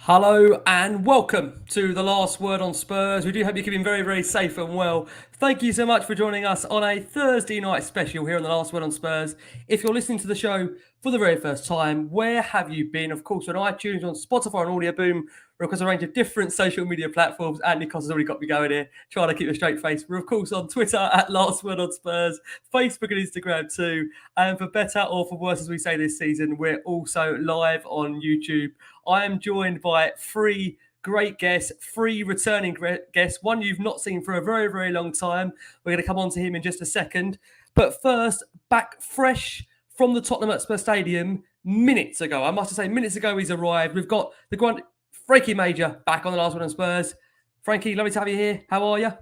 Hello and welcome to the Last Word on Spurs. We do hope you're keeping very, very safe and well. Thank you so much for joining us on a Thursday night special here on the Last Word on Spurs. If you're listening to the show for the very first time, where have you been? Of course, on iTunes, on Spotify, and Audio Boom. We're across a range of different social media platforms. Antony Costa's already got me going here, trying to keep a straight face. We're, of course, on Twitter at Last Word on Spurs, Facebook and Instagram too. And for better or for worse, as we say this season, we're also live on YouTube. I am joined by three great guests, three returning guests, one you've not seen for a very, very long time. We're going to come on to him in just a second. But first, back fresh from the Tottenham Hotspur Stadium minutes ago. I must say, minutes ago he's arrived. We've got the grunt Frankie Major back on the Last Word on Spurs. Frankie, lovely to have you here. How are you?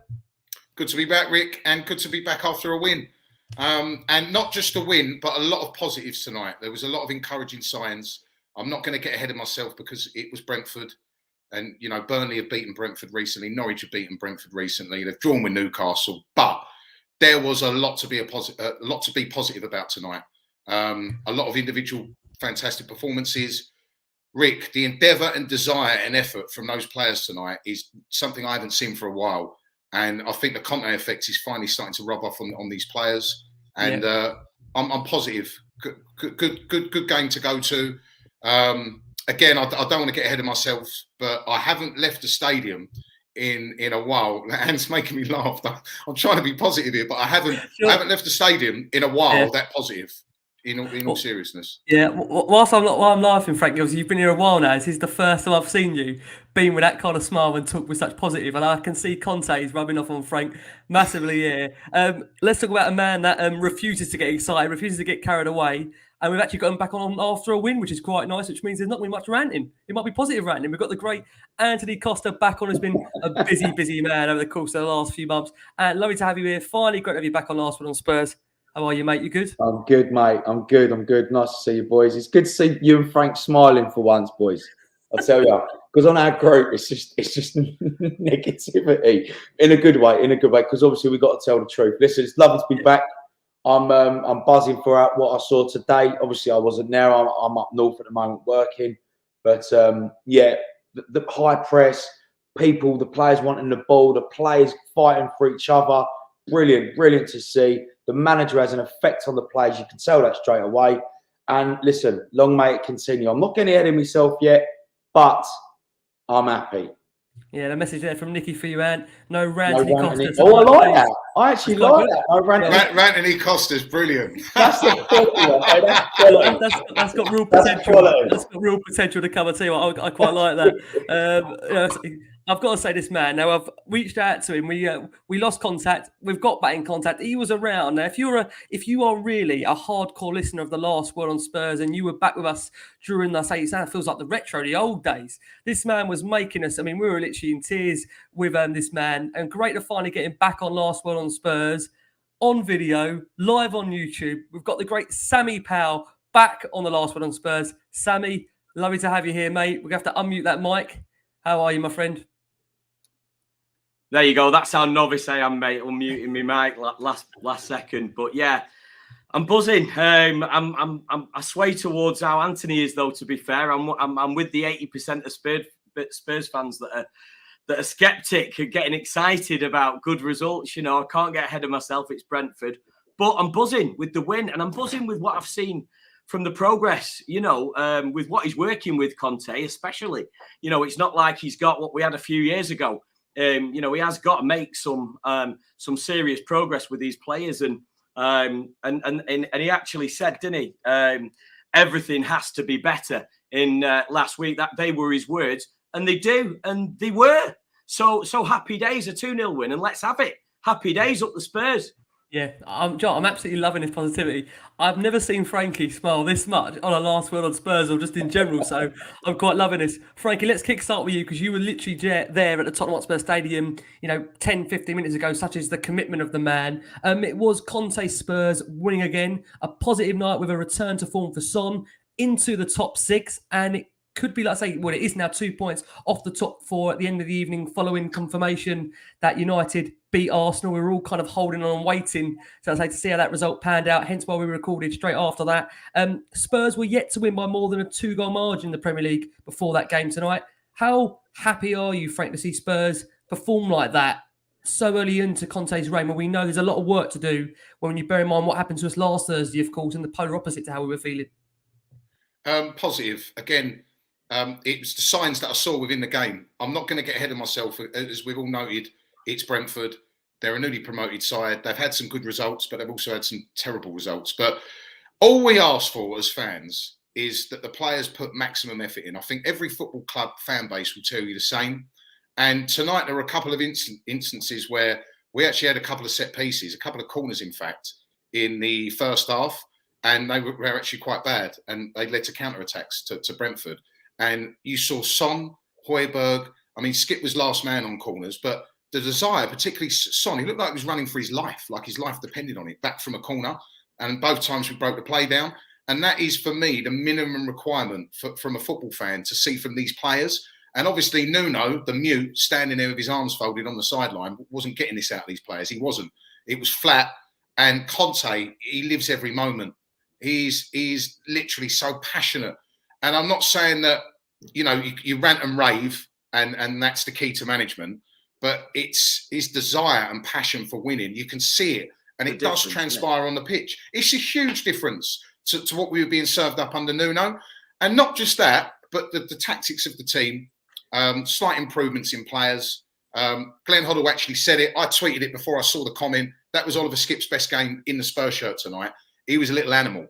Good to be back, Rick, and good to be back after a win. And not just a win, but a lot of positives tonight. There was a lot of encouraging signs. I'm not going to get ahead of myself because it was Brentford. And, you know, Burnley have beaten Brentford recently. Norwich have beaten Brentford recently. They've drawn with Newcastle. But there was a lot to be positive about tonight. A lot of individual fantastic performances. Rick, the endeavour and desire and effort from those players tonight is something I haven't seen for a while. And I think the Conte effect is finally starting to rub off on these players. And I'm positive. Good game to go to. Again, I don't want to get ahead of myself, but I haven't left the stadium in a while. And it's making me laugh. I'm trying to be positive here, but I haven't left the stadium in a while that positive. In all seriousness. Yeah, while I'm laughing, Frank, obviously you've been here a while now. This is the first time I've seen you being with that kind of smile and talk with such positive, and I can see Conte is rubbing off on Frank massively here. Let's talk about a man that refuses to get excited, refuses to get carried away, and we've actually got him back on after a win, which is quite nice, which means there's not been much ranting. It might be positive ranting. We've got the great Antony Costa back on, who's been a busy man over the course of the last few months. And lovely to have you here. Finally, great to have you back on Last Word on Spurs. How are you, mate? You good? I'm good, mate. I'm good. Nice to see you, boys. It's good to see you and Frank smiling for once, boys. I'll tell you, because on our group, it's just negativity in a good way. Because obviously we've got to tell the truth. Listen, it's lovely to be back. I'm buzzing for what I saw today. Obviously, I wasn't there. I'm up north at the moment working, but the high press, people, the players wanting the ball, the players fighting for each other. Brilliant to see. The manager has an effect on the players. You can tell that straight away. And listen, long may it continue. I'm not getting ahead of myself yet, but I'm happy. Yeah, the message there from Nicky for you, Ant. No Antony Costa. Oh, I like that. I actually like that. Antony Costa's brilliant. That's got real potential. That's got real potential to come. I tell you what, I quite like that. I've got to say this man. Now I've reached out to him. We lost contact. We've got back in contact. He was around. Now, if you are really a hardcore listener of the Last Word on Spurs, and you were back with us during the it feels like the retro, the old days. This man was making us. I mean, we were literally in tears with this man. And great to finally get him back on Last Word on Spurs, on video, live on YouTube. We've got the great Sammy Powell back on the Last Word on Spurs. Sammy, lovely to have you here, mate. We're going to have to unmute that mic. How are you, my friend? There you go. That's how novice I am, mate. Unmuting me mic last second, but yeah, I'm buzzing. I sway towards how Antony is, though. To be fair, I'm with the 80% of Spurs fans that are skeptic and getting excited about good results. You know, I can't get ahead of myself. It's Brentford, but I'm buzzing with the win, and I'm buzzing with what I've seen from the progress. You know, with what he's working with Conte, especially. You know, it's not like he's got what we had a few years ago. You know, he has got to make some serious progress with these players, and he actually said, didn't he? Everything has to be better. In last week, that they were his words, and they do, and they were. So happy days, a 2-0 win, and let's have it. Happy days up the Spurs. Yeah, I'm absolutely loving this positivity. I've never seen Frankie smile this much on a Last Word on Spurs or just in general, so I'm quite loving this. Frankie, let's kickstart with you because you were literally there at the Tottenham Hotspur Stadium, 10, 15 minutes ago, such as the commitment of the man. It was Conte Spurs winning again, a positive night with a return to form for Son into the top 6, and it could be, like I say, well, it is now 2 points off the top 4 at the end of the evening following confirmation that United beat Arsenal. We were all kind of holding on and waiting to see how that result panned out, hence why we recorded straight after that. Spurs were yet to win by more than a 2-goal margin in the Premier League before that game tonight. How happy are you, Frank, to see Spurs perform like that so early into Conte's reign, when we know there's a lot of work to do, when you bear in mind what happened to us last Thursday, of course, and the polar opposite to how we were feeling? Positive. Again, it was the signs that I saw within the game. I'm not going to get ahead of myself. As we've all noted, it's Brentford. They're a newly promoted side. They've had some good results, but they've also had some terrible results. But all we ask for as fans is that the players put maximum effort in. I think every football club fan base will tell you the same. And tonight there were a couple of instances where we actually had a couple of set pieces, a couple of corners, in fact, in the first half. And they were actually quite bad. And they led to counter-attacks to Brentford. And you saw Son, Hojbjerg. I mean, Skipp was last man on corners, but the desire, particularly Son, he looked like he was running for his life, like his life depended on it, back from a corner. And both times we broke the play down. And that is, for me, the minimum requirement from a football fan to see from these players. And obviously, Nuno, the mute, standing there with his arms folded on the sideline, wasn't getting this out of these players. He wasn't. It was flat. And Conte, he lives every moment. He's literally so passionate. And I'm not saying that, you rant and rave and that's the key to management, but it's his desire and passion for winning. You can see it. And it does transpire on the pitch. It's a huge difference to what we were being served up under Nuno. And not just that, but the tactics of the team, slight improvements in players. Glenn Hoddle actually said it. I tweeted it before I saw the comment. That was Oliver Skipp's best game in the Spurs shirt tonight. He was a little animal,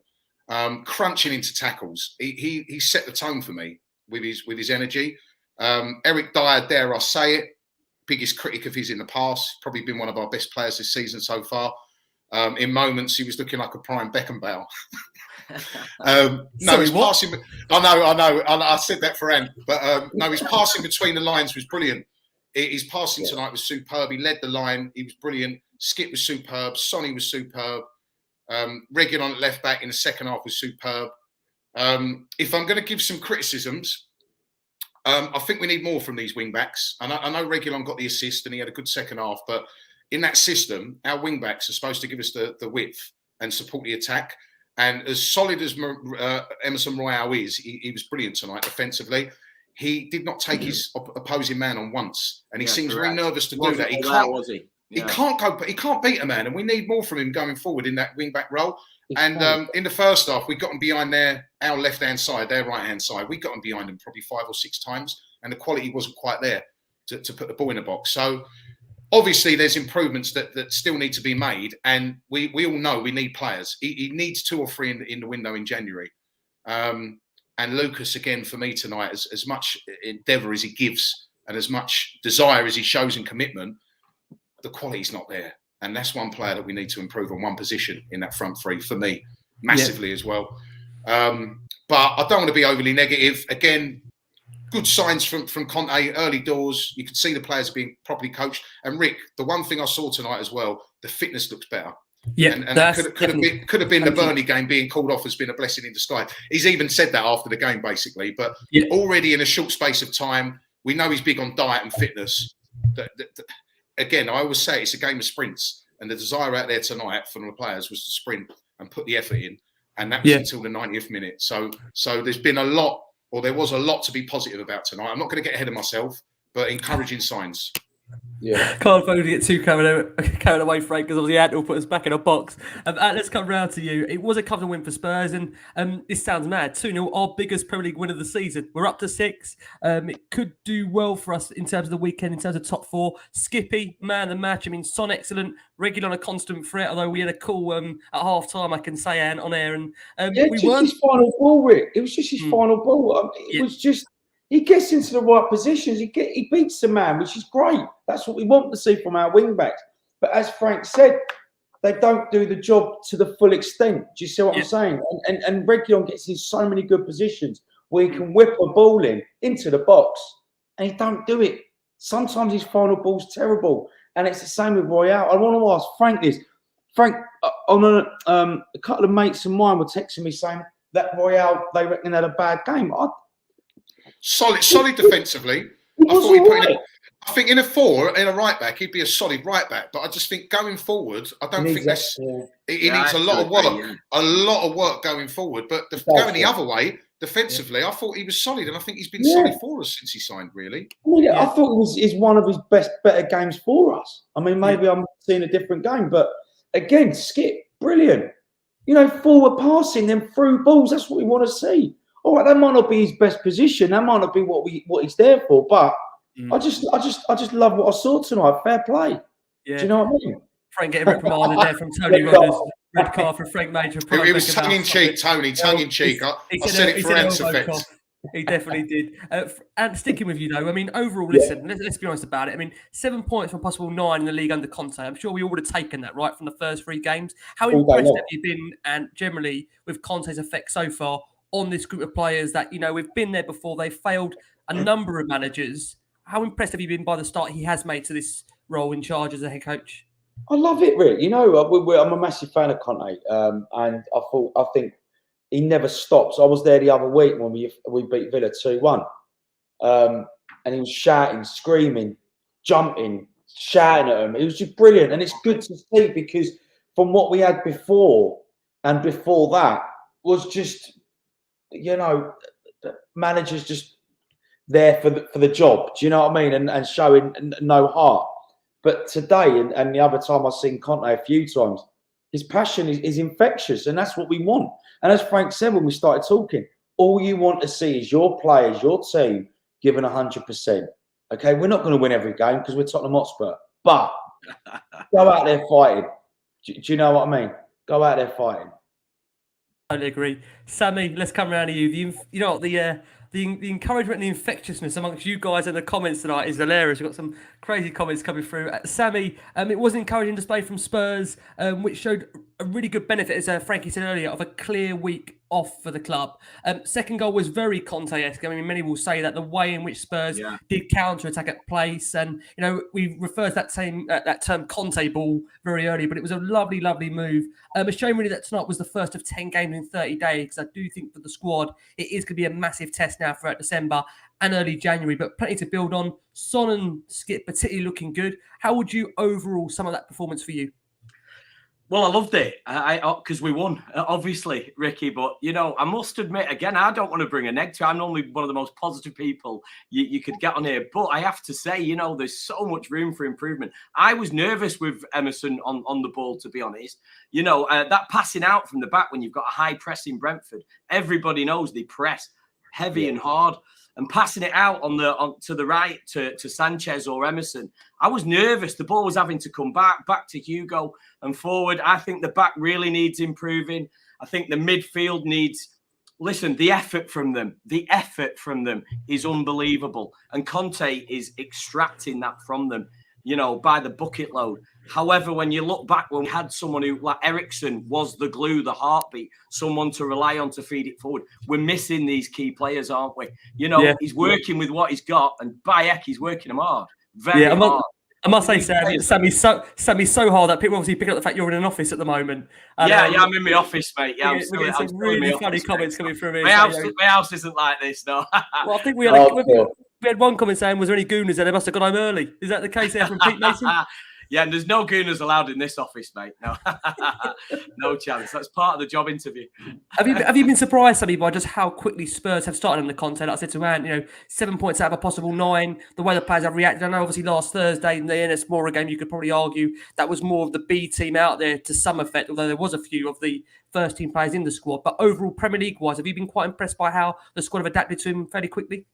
crunching into tackles. He set the tone for me with his energy. Eric Dyer, dare I say it, biggest critic of his in the past. Probably been one of our best players this season so far. In moments, he was looking like a prime Beckenbauer. No, his passing. I know. I said that for Ant, but no, his passing between the lines was brilliant. His passing tonight was superb. He led the line. He was brilliant. Skipp was superb. Sonny was superb. Reguilon at left back in the second half was superb. If I'm going to give some criticisms, I think we need more from these wing backs. And I know Reguilon got the assist and he had a good second half, but in that system, our wing backs are supposed to give us the width and support the attack. And as solid as Emerson Royale is, he was brilliant tonight defensively. He did not take his opposing man on once, and he seems very nervous to do that. He can't beat a man, and we need more from him going forward in that wing back role. And in the first half, we got them behind our left hand side, their right hand side. We got them behind them probably 5 or 6 times, and the quality wasn't quite there to put the ball in the box. So obviously, there's improvements that still need to be made, and we all know we need players. He needs 2 or 3 in the window in January. And Lucas, again, for me tonight, as much endeavour as he gives and as much desire as he shows in commitment, the quality's not there. And that's one player that we need to improve on, one position in that front three, for me, massively as well. But I don't want to be overly negative. Again, good signs from Conte, early doors. You could see the players being properly coached. And Rick, the one thing I saw tonight as well, the fitness looks better. Yeah, and could have been the Burnley game being called off has been a blessing in disguise. He's even said that after the game, basically. But already in a short space of time, we know he's big on diet and fitness. Again, I always say it's a game of sprints, and the desire out there tonight from the players was to sprint and put the effort in, and that was until the 90th minute. So there's been a lot, or there was a lot to be positive about tonight. I'm not going to get ahead of myself, but encouraging signs. Yeah, can't afford to get too carried away, Frank, because obviously Ant will put us back in a box. Let's come round to you. It was a comfortable win for Spurs, and this sounds mad. 2-0, our biggest Premier League win of the season. We're up to 6. It could do well for us in terms of the weekend, in terms of top 4. Skippy, man of the match. I mean, Son excellent. Reguilon a constant threat, although we had a call at half time, I can say, Ant, on air. And his final ball, Rick. It was just his final ball. It was just. He gets into the right positions. He beats the man, which is great. That's what we want to see from our wing backs. But as Frank said, they don't do the job to the full extent. Do you see what I'm saying? And Reguilon gets in so many good positions where he can whip a ball into the box, and he don't do it. Sometimes his final ball's terrible, and it's the same with Royale. I want to ask Frank this. Frank, a couple of mates of mine were texting me saying that Royale, they reckon had a bad game. Solid defensively. I think in a 4, in a right back, he'd be a solid right back. But I just think going forward, I don't think that's. He needs a lot of work. A lot of work going forward. But going the other way, defensively, I thought he was solid, and I think he's been solid for us since he signed, really. Well, I thought it was one of his better games for us. I mean, maybe I'm seeing a different game, but again, Skipp, brilliant. You know, forward passing, them through balls, that's what we want to see. All right, that might not be his best position, that might not be what he's there for, but I just love what I saw tonight. Fair play. Yeah. Do you know what I mean? Frank getting reprimanded there from Tony Rodgers. Red card for Frank Major. It was tongue in cheek, Tony. Tongue in cheek. I said it for Ant's effect. He definitely did. And sticking with you though, I mean, overall, listen, let's be honest about it. I mean, 7 points from possible 9 in the league under Conte. I'm sure we all would have taken that, right, from the first 3 games. How impressed have you been, and generally, with Conte's effect so far on this group of players that, you know, we've been there before, they've failed a number of managers. How impressed have you been by the start he has made to this role in charge as a head coach? I love it, Rick. You know, I'm a massive fan of Conte, and I think he never stops. I was there the other week when we beat Villa 2-1, and he was shouting, screaming, jumping, shouting at them. It was just brilliant, and it's good to see because from what we had before and before that was just, you know, managers just there for the job. Do you know what I mean? And showing no heart. But today and the other time I've seen Conte a few times, his passion is infectious, and that's what we want. And as Frank said when we started talking, all you want to see is your players, your team giving 100%. Okay, we're not going to win every game because we're Tottenham Hotspur, but go out there fighting. Do you know what I mean? Go out there fighting. I totally agree. Sammy, let's come around to you. The encouragement and the infectiousness amongst you guys in the comments tonight is hilarious. We've got some crazy comments coming through. Sammy, it was an encouraging display from Spurs, which showed a really good benefit, as Frankie said earlier, of a clear week off for the club. Second goal was very Conte-esque. I mean, many will say that the way in which Spurs did counter-attack at place, and you know, we referred to that term Conte ball very early, but it was a lovely, lovely move. A shame really that tonight was the first of 10 games in 30 days, because I do think for the squad it is going to be a massive test now throughout December and early January, but plenty to build on. Son and Skipp particularly looking good. How would you overall sum up that performance for you? Well, I loved it because we won, obviously, Ricky. But, you know, I must admit, again, I don't want to bring a negative. I'm normally one of the most positive people you could get on here. But I have to say, you know, there's so much room for improvement. I was nervous with Emerson on the ball, to be honest. You know, that passing out from the back when you've got a high press in Brentford, everybody knows they press heavy and hard. And passing it out to the right to Sanchez or Emerson, I was nervous. The ball was having to come back to Hugo and forward. I think the back really needs improving. I think the midfield needs, listen, the effort from them is unbelievable. And Conte is extracting that from them, you know, by the bucket load. However, when you look back, when we had someone who, like Eriksen, was the glue, the heartbeat, someone to rely on to feed it forward, we're missing these key players, aren't we? You know, he's working with what he's got, and by heck, he's working them hard. Very hard. I must say, Sammy's so hard that people obviously pick up the fact you're in an office at the moment. And, I'm in my office, mate. Yeah, we're getting some really funny comments coming through here. My house isn't like this, no. Well, I think we had one comment saying, was there any gooners there? They must have gone home early. Is that the case there from Pete Mason? Yeah, and there's no gooners allowed in this office, mate. No, no chance. That's part of the job interview. Have you been surprised, Sammy, by just how quickly Spurs have started on the content? Like I said to Ant, you know, 7 points out of a possible 9. The way the players have reacted. I know, obviously, last Thursday in the NS Moura game, you could probably argue that was more of the B team out there to some effect, although there was a few of the first team players in the squad. But overall, Premier League wise, have you been quite impressed by how the squad have adapted to him fairly quickly?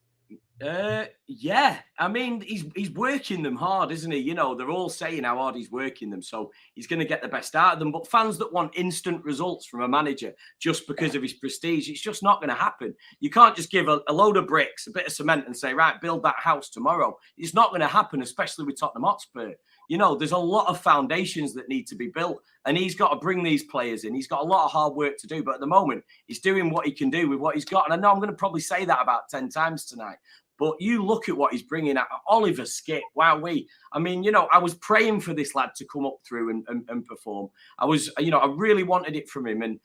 Yeah, I mean, he's working them hard, isn't he? You know, they're all saying how hard he's working them, so he's going to get the best out of them. But fans that want instant results from a manager just because of his prestige, it's just not going to happen. You can't just give a load of bricks, a bit of cement and say, right, build that house tomorrow. It's not going to happen, especially with Tottenham Hotspur. You know, there's a lot of foundations that need to be built, and he's got to bring these players in. He's got a lot of hard work to do, but at the moment, he's doing what he can do with what he's got. And I know I'm going to probably say that about 10 times tonight. But you look at what he's bringing at Oliver Skipp. Wowee. I mean, you know, I was praying for this lad to come up through and perform. I was, you know, I really wanted it from him. And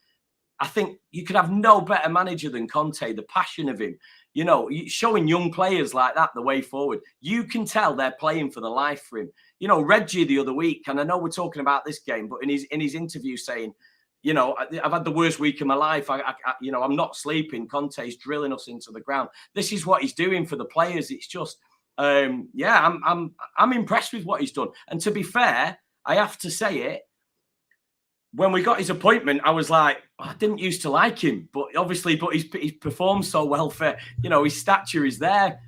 I think you could have no better manager than Conte, the passion of him. You know, showing young players like that the way forward. You can tell they're playing for the life for him. You know, Reggie the other week, and I know we're talking about this game, but in his interview saying, You know, I've had the worst week of my life. You know, I'm not sleeping. Conte's drilling us into the ground. This is what he's doing for the players. It's just, yeah, I'm impressed with what he's done. And to be fair, I have to say it. When we got his appointment, I was like, oh, I didn't used to like him, but he's performed so well for, you know, his stature is there.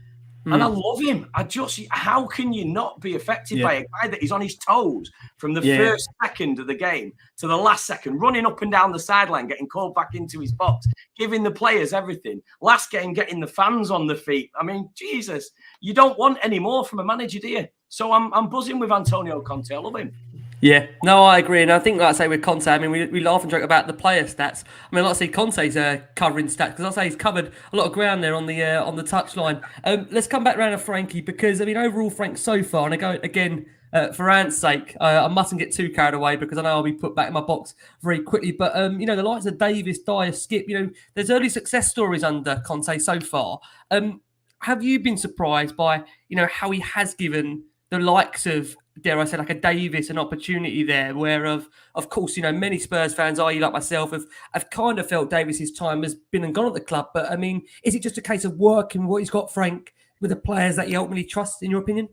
And I love him. How can you not be affected by a guy that is on his toes from the first second of the game to the last second, running up and down the sideline, getting called back into his box, giving the players everything. Last game, getting the fans on the feet. I mean, Jesus, you don't want any more from a manager, do you? So I'm buzzing with Antonio Conte. I love him. Yeah, no, I agree. And I think, like I say, with Conte, I mean, we laugh and joke about the player stats. I mean, like I say, Conte's covering stats, because I say he's covered a lot of ground there on the touchline. Let's come back around to Frankie, because, I mean, overall, Frank, so far, and I go again, for Ant's sake, I mustn't get too carried away, because I know I'll be put back in my box very quickly. But, you know, the likes of Davies, Dyer, Skipp, you know, there's early success stories under Conte so far. Have you been surprised by, you know, how he has given the likes of, dare I say, like a Davies, an opportunity there, where of course, you know, many Spurs fans, i.e. like myself, have kind of felt Davies' time has been and gone at the club. But I mean, is it just a case of working what he's got, Frank, with the players that he ultimately trusts, in your opinion?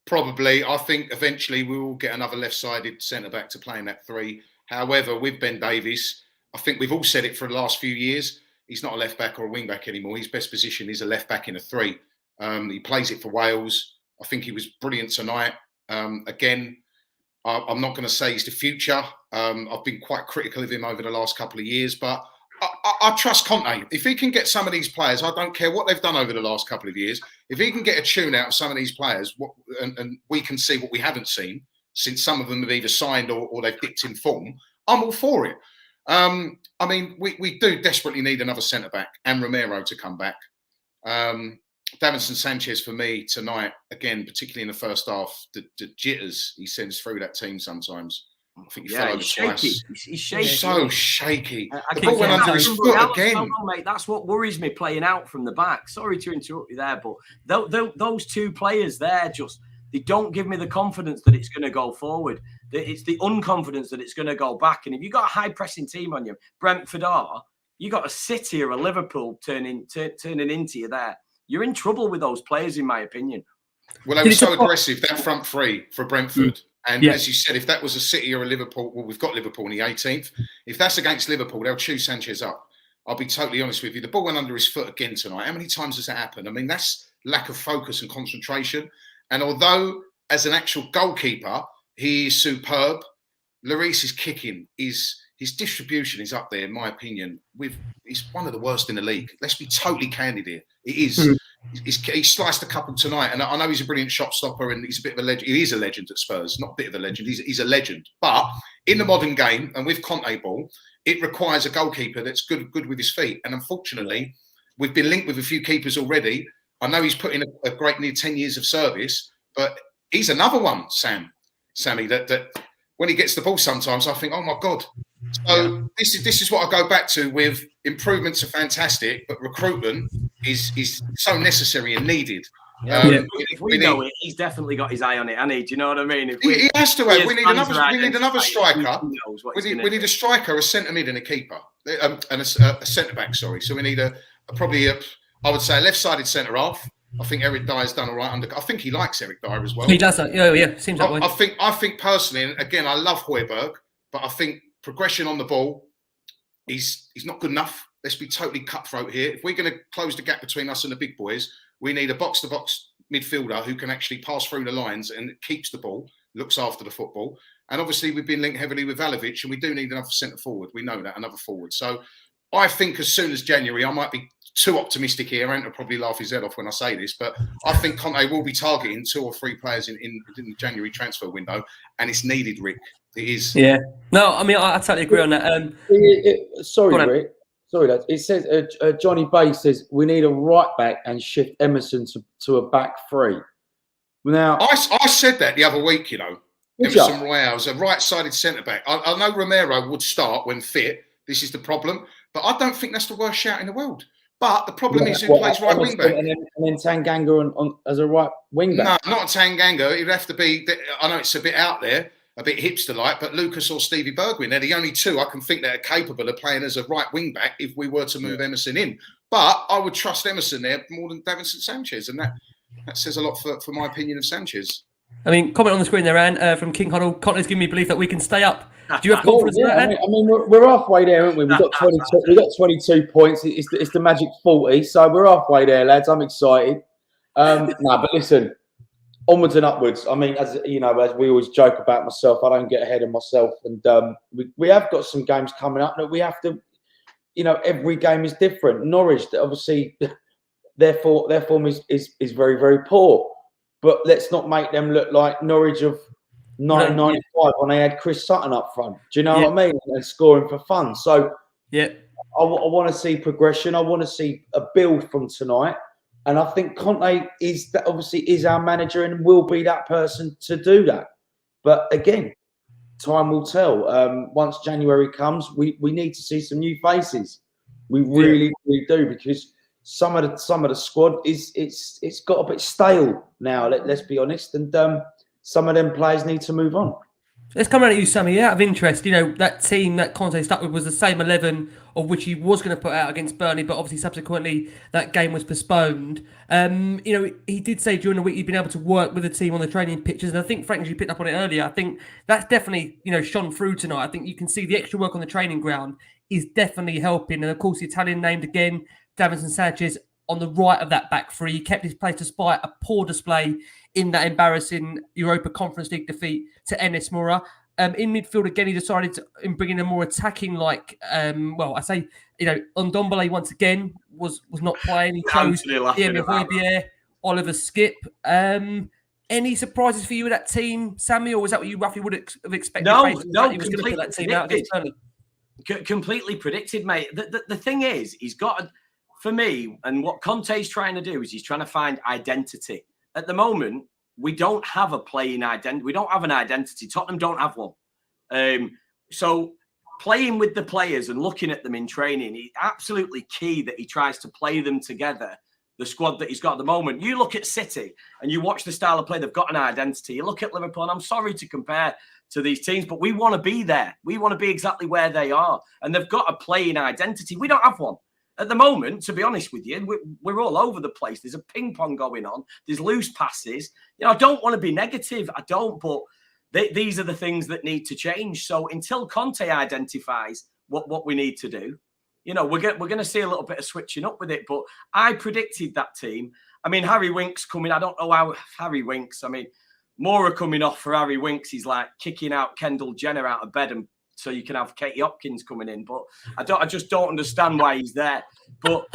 Probably. I think eventually we will get another left-sided centre-back to play in that three. However, with Ben Davies, I think we've all said it for the last few years, he's not a left-back or a wing-back anymore. His best position is a left-back in a three. He plays it for Wales. I think he was brilliant tonight. Again, I'm not going to say he's the future. I've been quite critical of him over the last couple of years, but I trust Conte. If he can get some of these players, I don't care what they've done over the last couple of years, if he can get a tune out of some of these players, and we can see what we haven't seen, since some of them have either signed or they've dipped in form, I'm all for it. I mean, we do desperately need another centre-back and Romero to come back. Davinson Sanchez, for me, tonight, again, particularly in the first half, the jitters he sends through that team sometimes. I think he fell over twice. He's shaky. He's so shaky. I the ball went under his foot again. No, mate, that's what worries me, playing out from the back. Sorry to interrupt you there, but those two players there, they don't give me the confidence that it's going to go forward. It's the unconfidence that it's going to go back. And if you've got a high-pressing team on you, Brentford you got a City or a Liverpool turning into you there. You're in trouble with those players, in my opinion. Well, they were so aggressive, that front three for Brentford. And as you said, if that was a City or a Liverpool, well, we've got Liverpool in the 18th. If that's against Liverpool, they'll chew Sanchez up. I'll be totally honest with you. The ball went under his foot again tonight. How many times has that happened? I mean, that's lack of focus and concentration. And although, as an actual goalkeeper, he is superb, Lloris's kicking his distribution is up there, in my opinion. He's one of the worst in the league. Let's be totally candid here. It is. He sliced a couple tonight, and I know he's a brilliant shot stopper, and he's a bit of a legend. He is a legend at Spurs, not a bit of a legend. He's a legend. But in the modern game, and with Conte ball, it requires a goalkeeper that's good with his feet. And unfortunately, we've been linked with a few keepers already. I know he's put in a great near 10 years of service, but he's another one, Sammy, that when he gets the ball sometimes, I think, oh my God. So this is what I go back to with improvements are fantastic, but recruitment is so necessary and needed. If we know it, he's definitely got his eye on it, hasn't he? Do you know what I mean? He has to have. We need another striker. We need a striker, a centre mid, and a keeper, and a centre back. Sorry. So we need probably I would say a left-sided centre half. I think Eric Dyer's done all right I think he likes Eric Dyer as well. He does that. Yeah, seems that way. I think personally, and again, I love Hojbjerg, but I think progression on the ball, he's not good enough. Let's be totally cutthroat here. If we're going to close the gap between us and the big boys, we need a box-to-box midfielder who can actually pass through the lines and keeps the ball, looks after the football. And obviously, we've been linked heavily with Vlahovic, and we do need another centre forward. We know that, another forward. So I think as soon as January, I might be too optimistic here. Ant will probably laugh his head off when I say this, but I think Conte will be targeting 2 or 3 players in the January transfer window, and it's needed, Rick. It is. Yeah. No, I mean, I totally agree on that. Sorry, Rick. Sorry, lads. It says Johnny Bay says we need a right back and shift Emerson to a back three. Now, I said that the other week. You know, Emerson Royale's a right-sided centre back. I know Romero would start when fit. This is the problem, but I don't think that's the worst shout in the world. But the problem is who plays right wing back. And then Tanganga on as a right wing back. No, not Tanganga. It'd have to be. I know it's a bit out there. a bit hipster-like, but Lucas or Stevie Bergwijn, they're the only two I can think that are capable of playing as a right wing-back if we were to move Emerson in. But I would trust Emerson there more than Davinson Sanchez, and that says a lot for my opinion of Sanchez. I mean, comment on the screen there, Anne, from King Huddle. Conte's giving me belief that we can stay up. Do you have confidence in that, Anne? I mean, we're halfway there, aren't we? We've got 22. We've got 22 points. It's the magic 40. So we're halfway there, lads. I'm excited. But listen, onwards and upwards. I mean, as you know, as we always joke about myself, I don't get ahead of myself, and we have got some games coming up that we have to. You know, every game is different. Norwich, obviously, their form is very, very poor. But let's not make them look like Norwich of 1995 when they had Chris Sutton up front. Do you know what I mean? And scoring for fun. So I want to see progression. I want to see a build from tonight. And I think Conte is our manager and will be that person to do that. But again, time will tell. Once January comes, we need to see some new faces. We really do, because some of the squad it's got a bit stale now. Let's be honest, and some of them players need to move on. Let's come around at you, Sammy. Out of interest, you know, that team that Conte stuck with was the same 11 of which he was going to put out against Burnley, but obviously subsequently that game was postponed. You know, he did say during the week he'd been able to work with the team on the training pitches, and I think Frank, you picked up on it earlier. I think that's definitely, you know, shone through tonight. I think you can see the extra work on the training ground is definitely helping, and of course the Italian named again, Davinson Sanchez on the right of that back three. He kept his place despite a poor display in that embarrassing Europa Conference League defeat to Enes Moura. In midfield, again, he decided in bringing a more attacking, I say, you know, Ndombele once again was not playing. He chose Pierre-Emile Hojbjerg, Oliver Skipp. Any surprises for you with that team, Sammy, or was that what you roughly would have expected? No, he was going to put that team out against Burnley. Completely predicted, mate. The thing is, he's got, for me, and what Conte's trying to do is he's trying to find identity. At the moment, we don't have a playing identity. We don't have an identity. Tottenham don't have one. So playing with the players and looking at them in training, it's absolutely key that he tries to play them together, the squad that he's got at the moment. You look at City and you watch the style of play, they've got an identity. You look at Liverpool, and I'm sorry to compare to these teams, but we want to be there. We want to be exactly where they are. And they've got a playing identity. We don't have one. At the moment, to be honest with you, we're all over the place. There's a ping pong going on. There's loose passes. You know, I don't want to be negative. I don't, but these are the things that need to change. So until Conte identifies what we need to do, you know, we're going to see a little bit of switching up with it. But I predicted that team. I mean, Harry Winks coming. I don't know how Harry Winks. I mean, Moura coming off for Harry Winks. He's like kicking out Kendall Jenner out of bed and so you can have Katie Hopkins coming in, but I just don't understand why he's there. But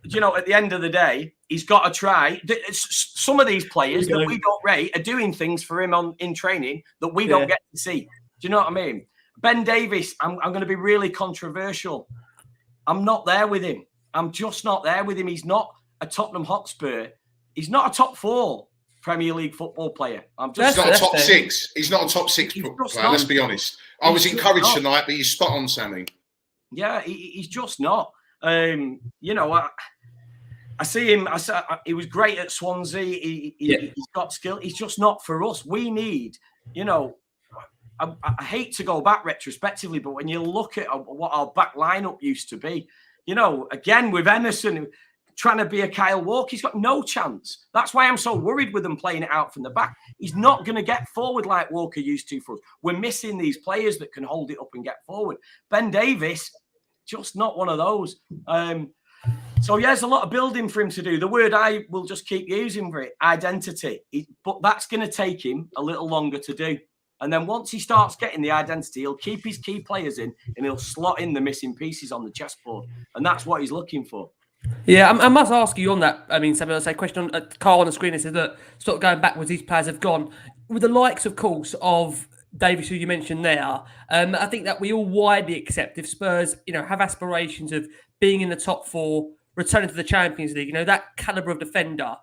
you know, at the end of the day, he's got to try. Some of these players that we don't rate are doing things for him in training that we don't get to see. Do you know what I mean? Ben Davies, I'm going to be really controversial. I'm not there with him. I'm just not there with him. He's not a Tottenham Hotspur. He's not a top 4 Premier League football player. He's not a top 6. He's not a top 6 player, let's be honest. I was encouraged tonight, but you're spot on, Sammy. Yeah, he's just not. You know, I see him. He was great at Swansea. He's got skill. He's just not for us. We need, you know, I hate to go back retrospectively, but when you look at what our back lineup used to be, you know, again with Emerson trying to be a Kyle Walker, he's got no chance. That's why I'm so worried with him playing it out from the back. He's not going to get forward like Walker used to for us. We're missing these players that can hold it up and get forward. Ben Davies, just not one of those. So, yeah, there's a lot of building for him to do. The word I will just keep using for it, identity. But that's going to take him a little longer to do. And then once he starts getting the identity, he'll keep his key players in and he'll slot in the missing pieces on the chessboard. And that's what he's looking for. Yeah, I must ask you on that. I mean, somebody else say question on Carl on the screen. It says that sort of going backwards, these players have gone with the likes, of course, of Davies, who you mentioned there. I think that we all widely accept if Spurs, you know, have aspirations of being in the top 4, returning to the Champions League. You know, that caliber of defender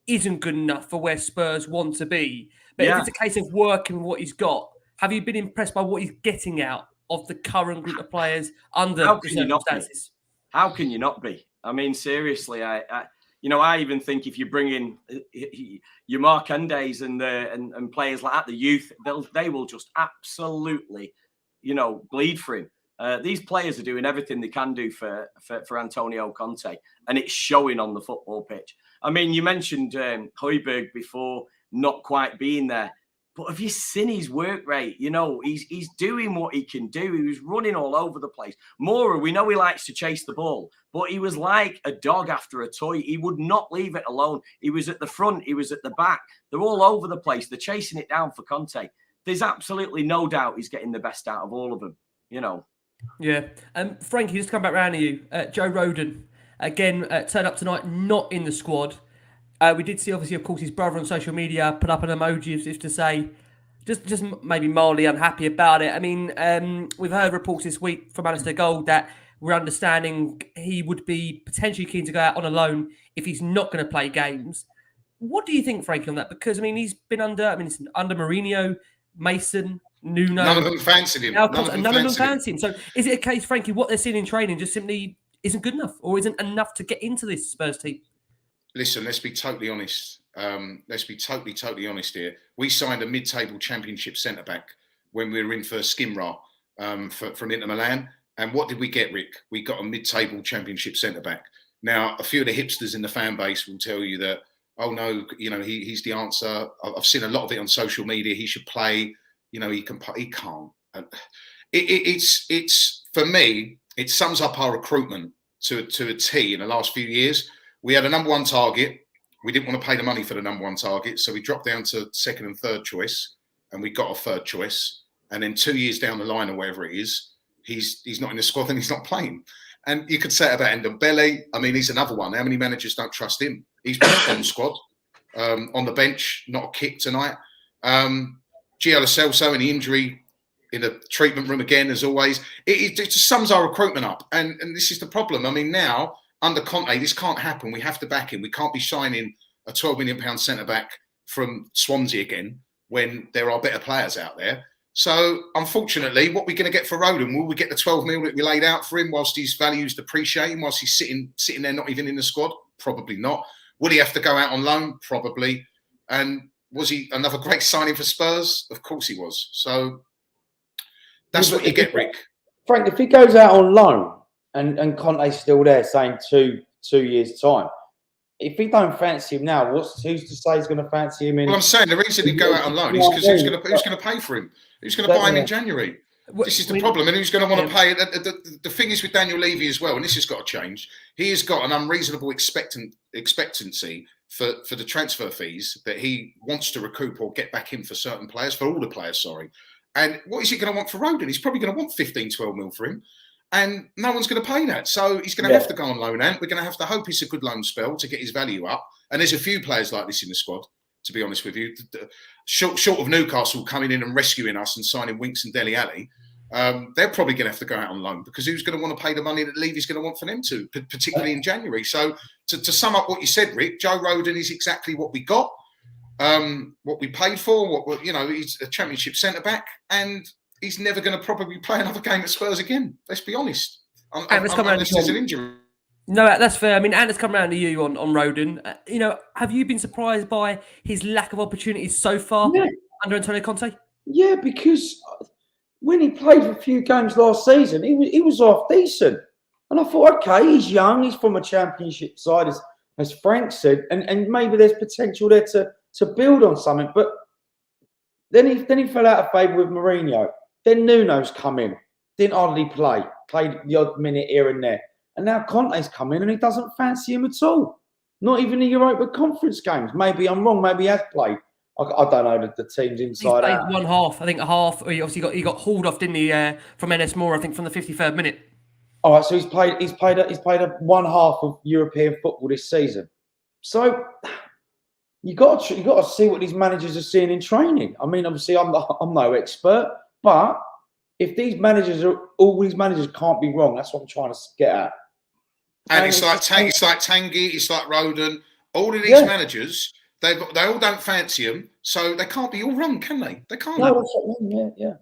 isn't good enough for where Spurs want to be. But if it's a case of working with what he's got, have you been impressed by what he's getting out of the current group of players under the circumstances? How can you not be? I mean, seriously, I even think if you bring in your Markandes and players like that, the youth, they will just absolutely, bleed for him. These players are doing everything they can do for Antonio Conte, and it's showing on the football pitch. I mean, you mentioned Hojbjerg before not quite being there, but have you seen his work rate? He's doing what he can do. He was running all over the place. Moura, we know he likes to chase the ball, but he was like a dog after a toy. He would not leave it alone. He was at the front. He was at the back. They're all over the place. They're chasing it down for Conte. There's absolutely no doubt he's getting the best out of all of them, Yeah. Frankie, just to come back round to you. Joe Rodon, again, turned up tonight, not in the squad. We did see, obviously, of course, his brother on social media put up an emoji as if to say, just maybe mildly unhappy about it. I mean, we've heard reports this week from Alistair Gold that we're understanding he would be potentially keen to go out on a loan if he's not going to play games. What do you think, Frankie, on that? Because, I mean, he's been under Mourinho, Mason, Nuno. None of them fancied him. None of them fancy him. So is it a case, Frankie, what they're seeing in training just simply isn't good enough or isn't enough to get into this Spurs team? Listen, let's be totally honest. Let's be totally honest here. We signed a mid-table championship centre-back when we were in for Skimra from Inter Milan. And what did we get, Rick? We got a mid-table championship centre-back. Now, a few of the hipsters in the fan base will tell you that, oh, no, he's the answer. I've seen a lot of it on social media. He should play. He can play. He can't. It's for me, it sums up our recruitment to a T in the last few years. We had a number one target. We didn't want to pay the money for the number one target. So we dropped down to second and third choice and we got a third choice. And then 2 years down the line or wherever it is, he's not in the squad and he's not playing. And you could say about Ndombele. I mean, he's another one. How many managers don't trust him? He's on the squad, on the bench, not a kick tonight. Gio Lo Celso in the injury in the treatment room again, as always. It just sums our recruitment up. And this is the problem. I mean, now, under Conte, this can't happen. We have to back him. We can't be signing a £12 million centre-back from Swansea again when there are better players out there. So, unfortunately, what we're going to get for Rodon, will we get the 12 mil that we laid out for him whilst his value's depreciating, whilst he's sitting there not even in the squad? Probably not. Will he have to go out on loan? Probably. And was he another great signing for Spurs? Of course he was. So, that's what you get, Rick. Frank, if he goes out on loan, and Conte's still there saying two years' time. If he don't fancy him now, who's to say he's going to fancy him in? Well, I'm saying the reason he'd go out on loan is because who's going to pay for him? Who's going to buy him in January? This is the problem. And who's going to want to pay? The thing is with Daniel Levy as well, and this has got to change. He has got an unreasonable expectancy for the transfer fees that he wants to recoup or get back in for certain players, for all the players, sorry. And what is he going to want for Rodon? He's probably going to want 15, 12 mil for him. And no one's going to pay that. So he's going to have to go on loan out. We're going to have to hope it's a good loan spell to get his value up. And there's a few players like this in the squad, to be honest with you. Short of Newcastle coming in and rescuing us and signing Winks and Dele Alli, they're probably going to have to go out on loan because who's going to want to pay the money that Levy's going to want for them to, particularly in January. So to sum up what you said, Rick, Joe Rodon is exactly what we got, what we paid for, he's a championship centre-back and he's never going to probably play another game at Spurs again. Let's be honest. Unless there's an injury. No, that's fair. I mean, and let's come round to you on Rodon. Have you been surprised by his lack of opportunities so far under Antonio Conte? Yeah, because when he played for a few games last season, he was half decent. And I thought, okay, he's young. He's from a championship side, as Frank said. And maybe there's potential there to build on something. But then he fell out of favour with Mourinho. Then Nuno's come in, didn't hardly play, played the odd minute here and there. And now Conte's come in and he doesn't fancy him at all. Not even the Europa Conference games. Maybe I'm wrong, maybe he has played. I don't know the team's inside out. He's played one half, I think a half. He obviously got hauled off, didn't he, from NS Moura, I think from the 53rd minute. All right, so he's played a one half of European football this season. So you got to see what these managers are seeing in training. I mean, obviously I'm no expert. But if all these managers can't be wrong, that's what I'm trying to get at. And it's like Tanguy, it's like Rodon. All of these managers, they all don't fancy him, so they can't be all wrong, can they? They can't. No, that's what I mean, yeah.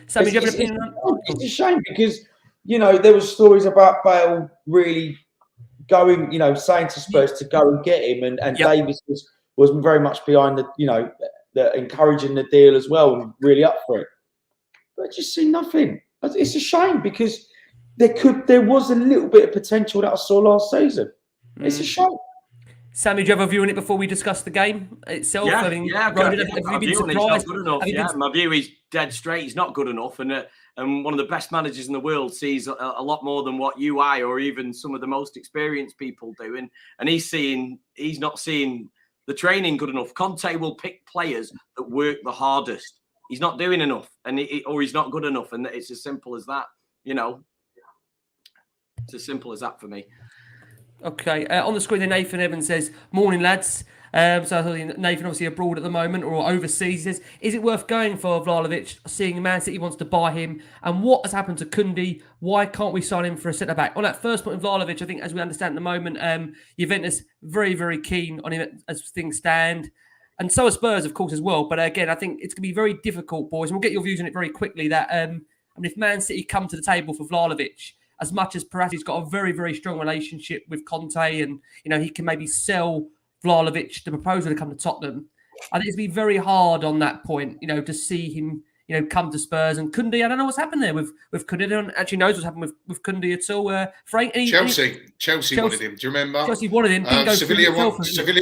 Sammy, do you have an opinion on that? It's a shame because there was stories about Bale really going, saying to Spurs to go and get him, and Davies was very much behind the encouraging the deal as well and really up for it. But I just see nothing. It's a shame because there was a little bit of potential that I saw last season. It's a shame. Sammy, do you have a view on it before we discuss the game itself? Yeah, Rodon, have you been surprised? Good enough. My view is dead straight. He's not good enough, and one of the best managers in the world sees a lot more than what I, or even some of the most experienced people do, and he's not seeing the training good enough. Conte will pick players that work the hardest. He's not doing enough, or he's not good enough, and it's as simple as that. It's as simple as that for me. Okay, on the screen, Nathan Evans says, "Morning, lads." So I thought Nathan, obviously abroad at the moment or overseas, says, "Is it worth going for Vlahovic, seeing Man City wants to buy him? And what has happened to Koundé? Why can't we sign him for a centre-back?" On that first point of Vlahovic, I think, as we understand at the moment, Juventus very, very keen on him as things stand. And so are Spurs, of course, as well. But again, I think it's going to be very difficult, boys, and we'll get your views on it very quickly, that if Man City come to the table for Vlahovic, as much as perhaps he's got a very, very strong relationship with Conte and, he can maybe sell Vlahovic the proposal to come to Tottenham, I think it's going to be very hard on that point, to see him, come to Spurs. And Koundé, I don't know what's happened there with Koundé. No one actually knows what's happened with Koundé at all. Frank? Chelsea wanted him. Do you remember? Chelsea wanted him. Sevilla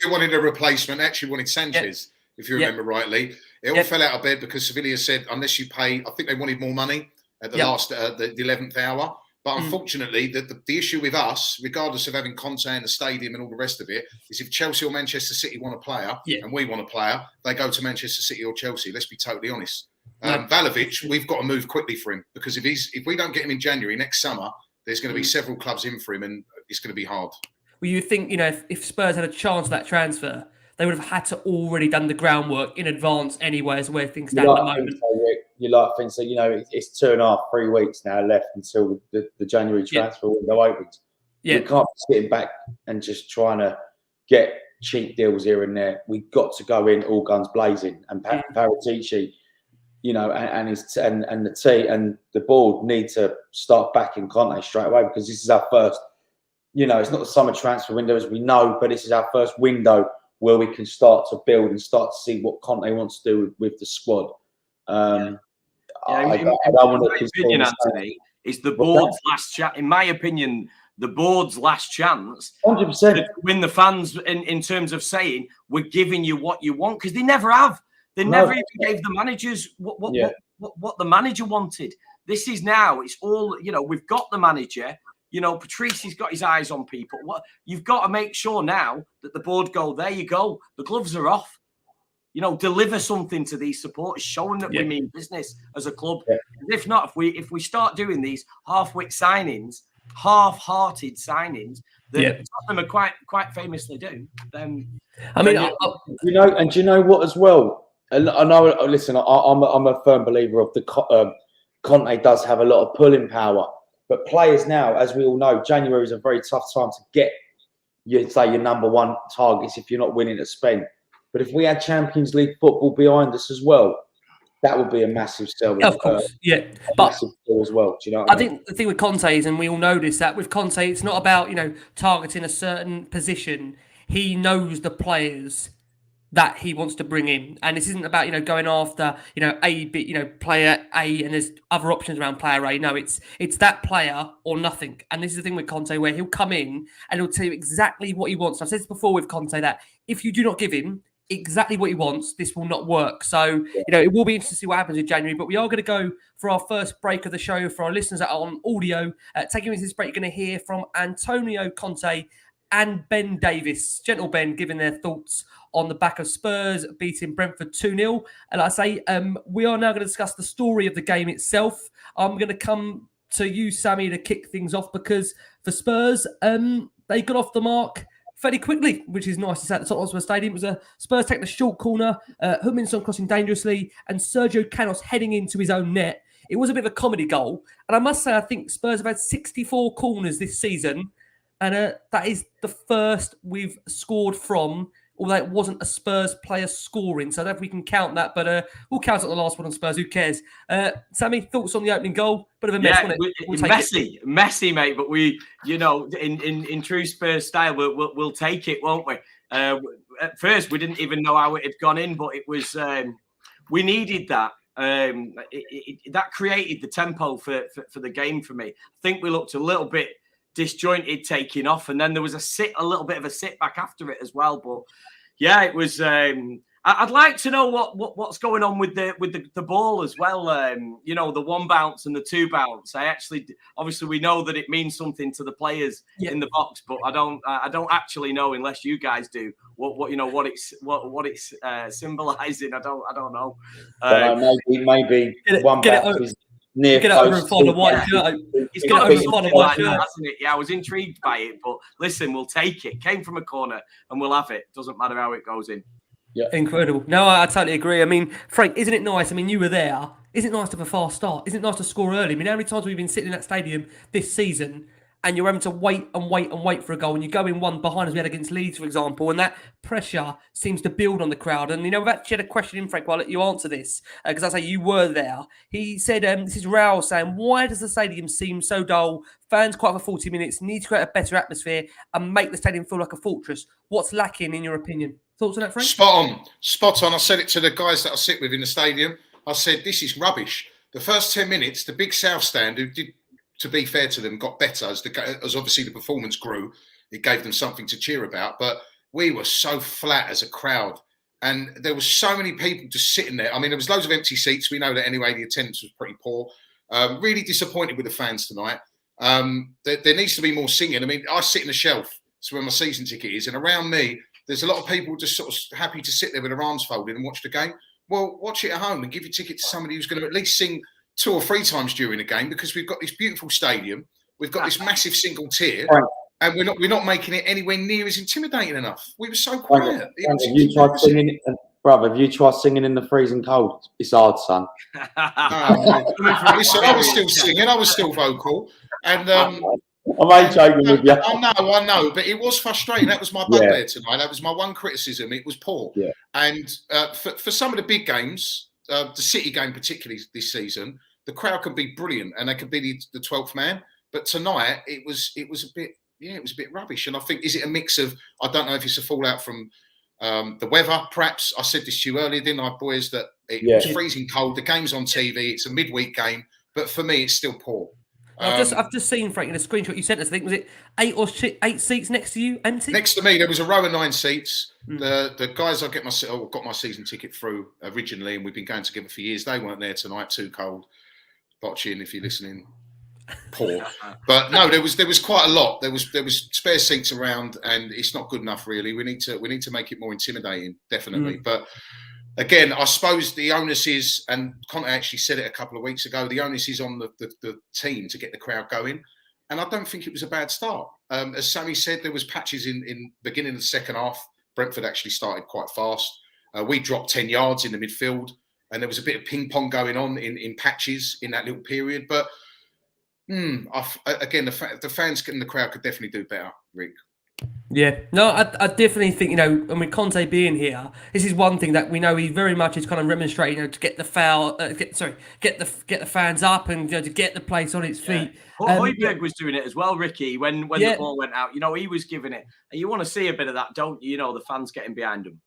wanted a replacement, actually wanted Sanchez, if you remember rightly. It all fell out of bed because Sevilla said, unless you pay, I think they wanted more money at the last, the 11th hour. But unfortunately, the issue with us, regardless of having Conte in the stadium and all the rest of it, is if Chelsea or Manchester City want a player and we want a player, they go to Manchester City or Chelsea. Let's be totally honest. Vlahovic, we've got to move quickly for him because if we don't get him in January next summer, there's going to be several clubs in for him and it's going to be hard. Well, you think, if Spurs had a chance of that transfer, they would have had to already done the groundwork in advance anyway, as where things stand at the moment. You like things so it's 2.5, 3 weeks now left until the January transfer window opens. You can't be sitting back and just trying to get cheap deals here and there. We've got to go in all guns blazing. And Paratici, and the team and the board need to start backing Conte straight away because this is our first. It's not the summer transfer window as we know, but this is our first window where we can start to build and start to see what Conte wants to do with the squad. I don't want to opinion, Anthony, is the board's last chance. In my opinion, the board's last chance 100% to win the fans in terms of saying we're giving you what you want, because they never have. They never even gave the managers what the manager wanted. This is now. It's all we've got the manager. Patrici's got his eyes on people. You've got to make sure now that the board go, there you go. The gloves are off. Deliver something to these supporters, show them that we mean business as a club. Yeah. If not, if we start doing these half-wit signings, half-hearted signings that Tottenham are quite famously do, then do you know what as well? I know. Listen, I'm a firm believer of the Conte does have a lot of pulling power, but players now, as we all know, January is a very tough time to get your number one targets if you're not winning to spend. But if we had Champions League football behind us as well, that would be a massive sell. Of course, but massive sell as well. Do you know what I mean? think the thing with Conte is, and we all know this, that with Conte, it's not about targeting a certain position. He knows the players that he wants to bring in, and this isn't about going after player A and there's other options around player A. No, it's that player or nothing. And this is the thing with Conte, where he'll come in and he'll tell you exactly what he wants. I've said this before with Conte, that if you do not give him exactly what he wants, this will not work. So, it will be interesting to see what happens in January. But we are going to go for our first break of the show for our listeners that are on audio. Taking into this break, you're going to hear from Antonio Conte and Ben Davies. Gentle Ben giving their thoughts on the back of Spurs beating Brentford 2-0. And like I say, we are now going to discuss the story of the game itself. I'm going to come to you, Sammy, to kick things off, because for Spurs, they got off the mark fairly quickly, which is nice to say at the Tottenham Hotspur Stadium. It was a Spurs taking a short corner, Heung-min crossing dangerously, and Sergio Canos heading into his own net. It was a bit of a comedy goal. And I must say, I think Spurs have had 64 corners this season, and that is the first we've scored from although it wasn't a Spurs player scoring. So I don't know if we can count that, but we'll count it on the last one on Spurs. Who cares? Sammy, thoughts on the opening goal? Bit of a mess, wasn't it? We'll messy, mate. But we, in true Spurs style, we'll take it, won't we? At first, we didn't even know how it had gone in, but it was we needed that. That created the tempo for the game for me. I think we looked a little bit disjointed taking off, and then there was a little bit of a sit back after it as well. But yeah, it was. I'd like to know what's going on with the ball as well. The one bounce and the two bounce. Obviously we know that it means something to the players in the box, but I don't actually know, unless you guys do, what it's symbolising. I don't know. Maybe one bounce is near. Get it over and find a white shirt. It's got to be something like that, hasn't it? Yeah, I was intrigued by it, but listen, we'll take it. Came from a corner, and we'll have it. Doesn't matter how it goes in. Yeah. Incredible. No, I totally agree. I mean, Frank, isn't it nice? I mean, you were there. Isn't it nice to have a fast start? Isn't it nice to score early? I mean, how many times have we been sitting in that stadium this season and you're having to wait for a goal, and you go in one behind, as we had against Leeds, for example, and that pressure seems to build on the crowd. And, we've actually had a question in, Frank, while I'll let you answer this, because I say you were there. He said, this is Raul saying, why does the stadium seem so dull? Fans quiet for 40 minutes, need to create a better atmosphere and make the stadium feel like a fortress. What's lacking, in your opinion? Thoughts on that, Frank? Spot on. I said it to the guys that I sit with in the stadium. I said, this is rubbish. The first 10 minutes, the big South stand, who did, to be fair to them, got better as obviously the performance grew. It gave them something to cheer about. But we were so flat as a crowd. And there was so many people just sitting there. I mean, there was loads of empty seats. We know that anyway. The attendance was pretty poor. Really disappointed with the fans tonight. There needs to be more singing. I mean, I sit in the shelf. It's where my season ticket is. And around me, there's a lot of people just sort of happy to sit there with their arms folded and watch the game. Well, watch it at home and give your ticket to somebody who's going to at least sing 2 or 3 times during the game, because we've got this beautiful stadium, we've got this massive single tier, and we're not making it anywhere near as intimidating enough. We were so quiet. Have you tried singing, brother? Have you tried singing in the freezing cold? It's hard, son. Listen, I was still singing, I was still vocal, and I'm joking with you. I know, but it was frustrating. That was my bugbear tonight. That was my one criticism. It was poor. Yeah. And for some of the big games, the City game particularly this season, the crowd can be brilliant and they can be the 12th man. But tonight it was a bit rubbish. And I think, is it a mix of, I don't know if it's a fallout from the weather, perhaps. I said this to you earlier, didn't I, boys, that it was freezing cold. The game's on TV. It's a midweek game, but for me, it's still poor. I've just seen, Frank, in a screenshot you sent us. I think, was it 8 seats next to you, empty? Next to me, there was a row of 9 seats. The guys I got my season ticket through originally, and we've been going together for years. They weren't there tonight. Too cold. Botching, if you're listening. Poor. But no, there was quite a lot. There was spare seats around, and it's not good enough, really. We need to make it more intimidating, definitely. But again, I suppose the onus is, and Conte actually said it a couple of weeks ago, the onus is on the team to get the crowd going. And I don't think it was a bad start. As Sammy said, there was patches in beginning of the second half. Brentford actually started quite fast. We dropped 10 yards in the midfield, and there was a bit of ping pong going on in patches in that little period. But again, the fans and the crowd could definitely do better, Rick. Yeah, no, I definitely think, and with Conte being here, this is one thing that we know he very much is kind of remonstrating, to get the get the fans up and to get the place on its feet. Hojbjerg was doing it as well, Ricky, when the ball went out. He was giving it, and you want to see a bit of that, don't you? The fans getting behind him.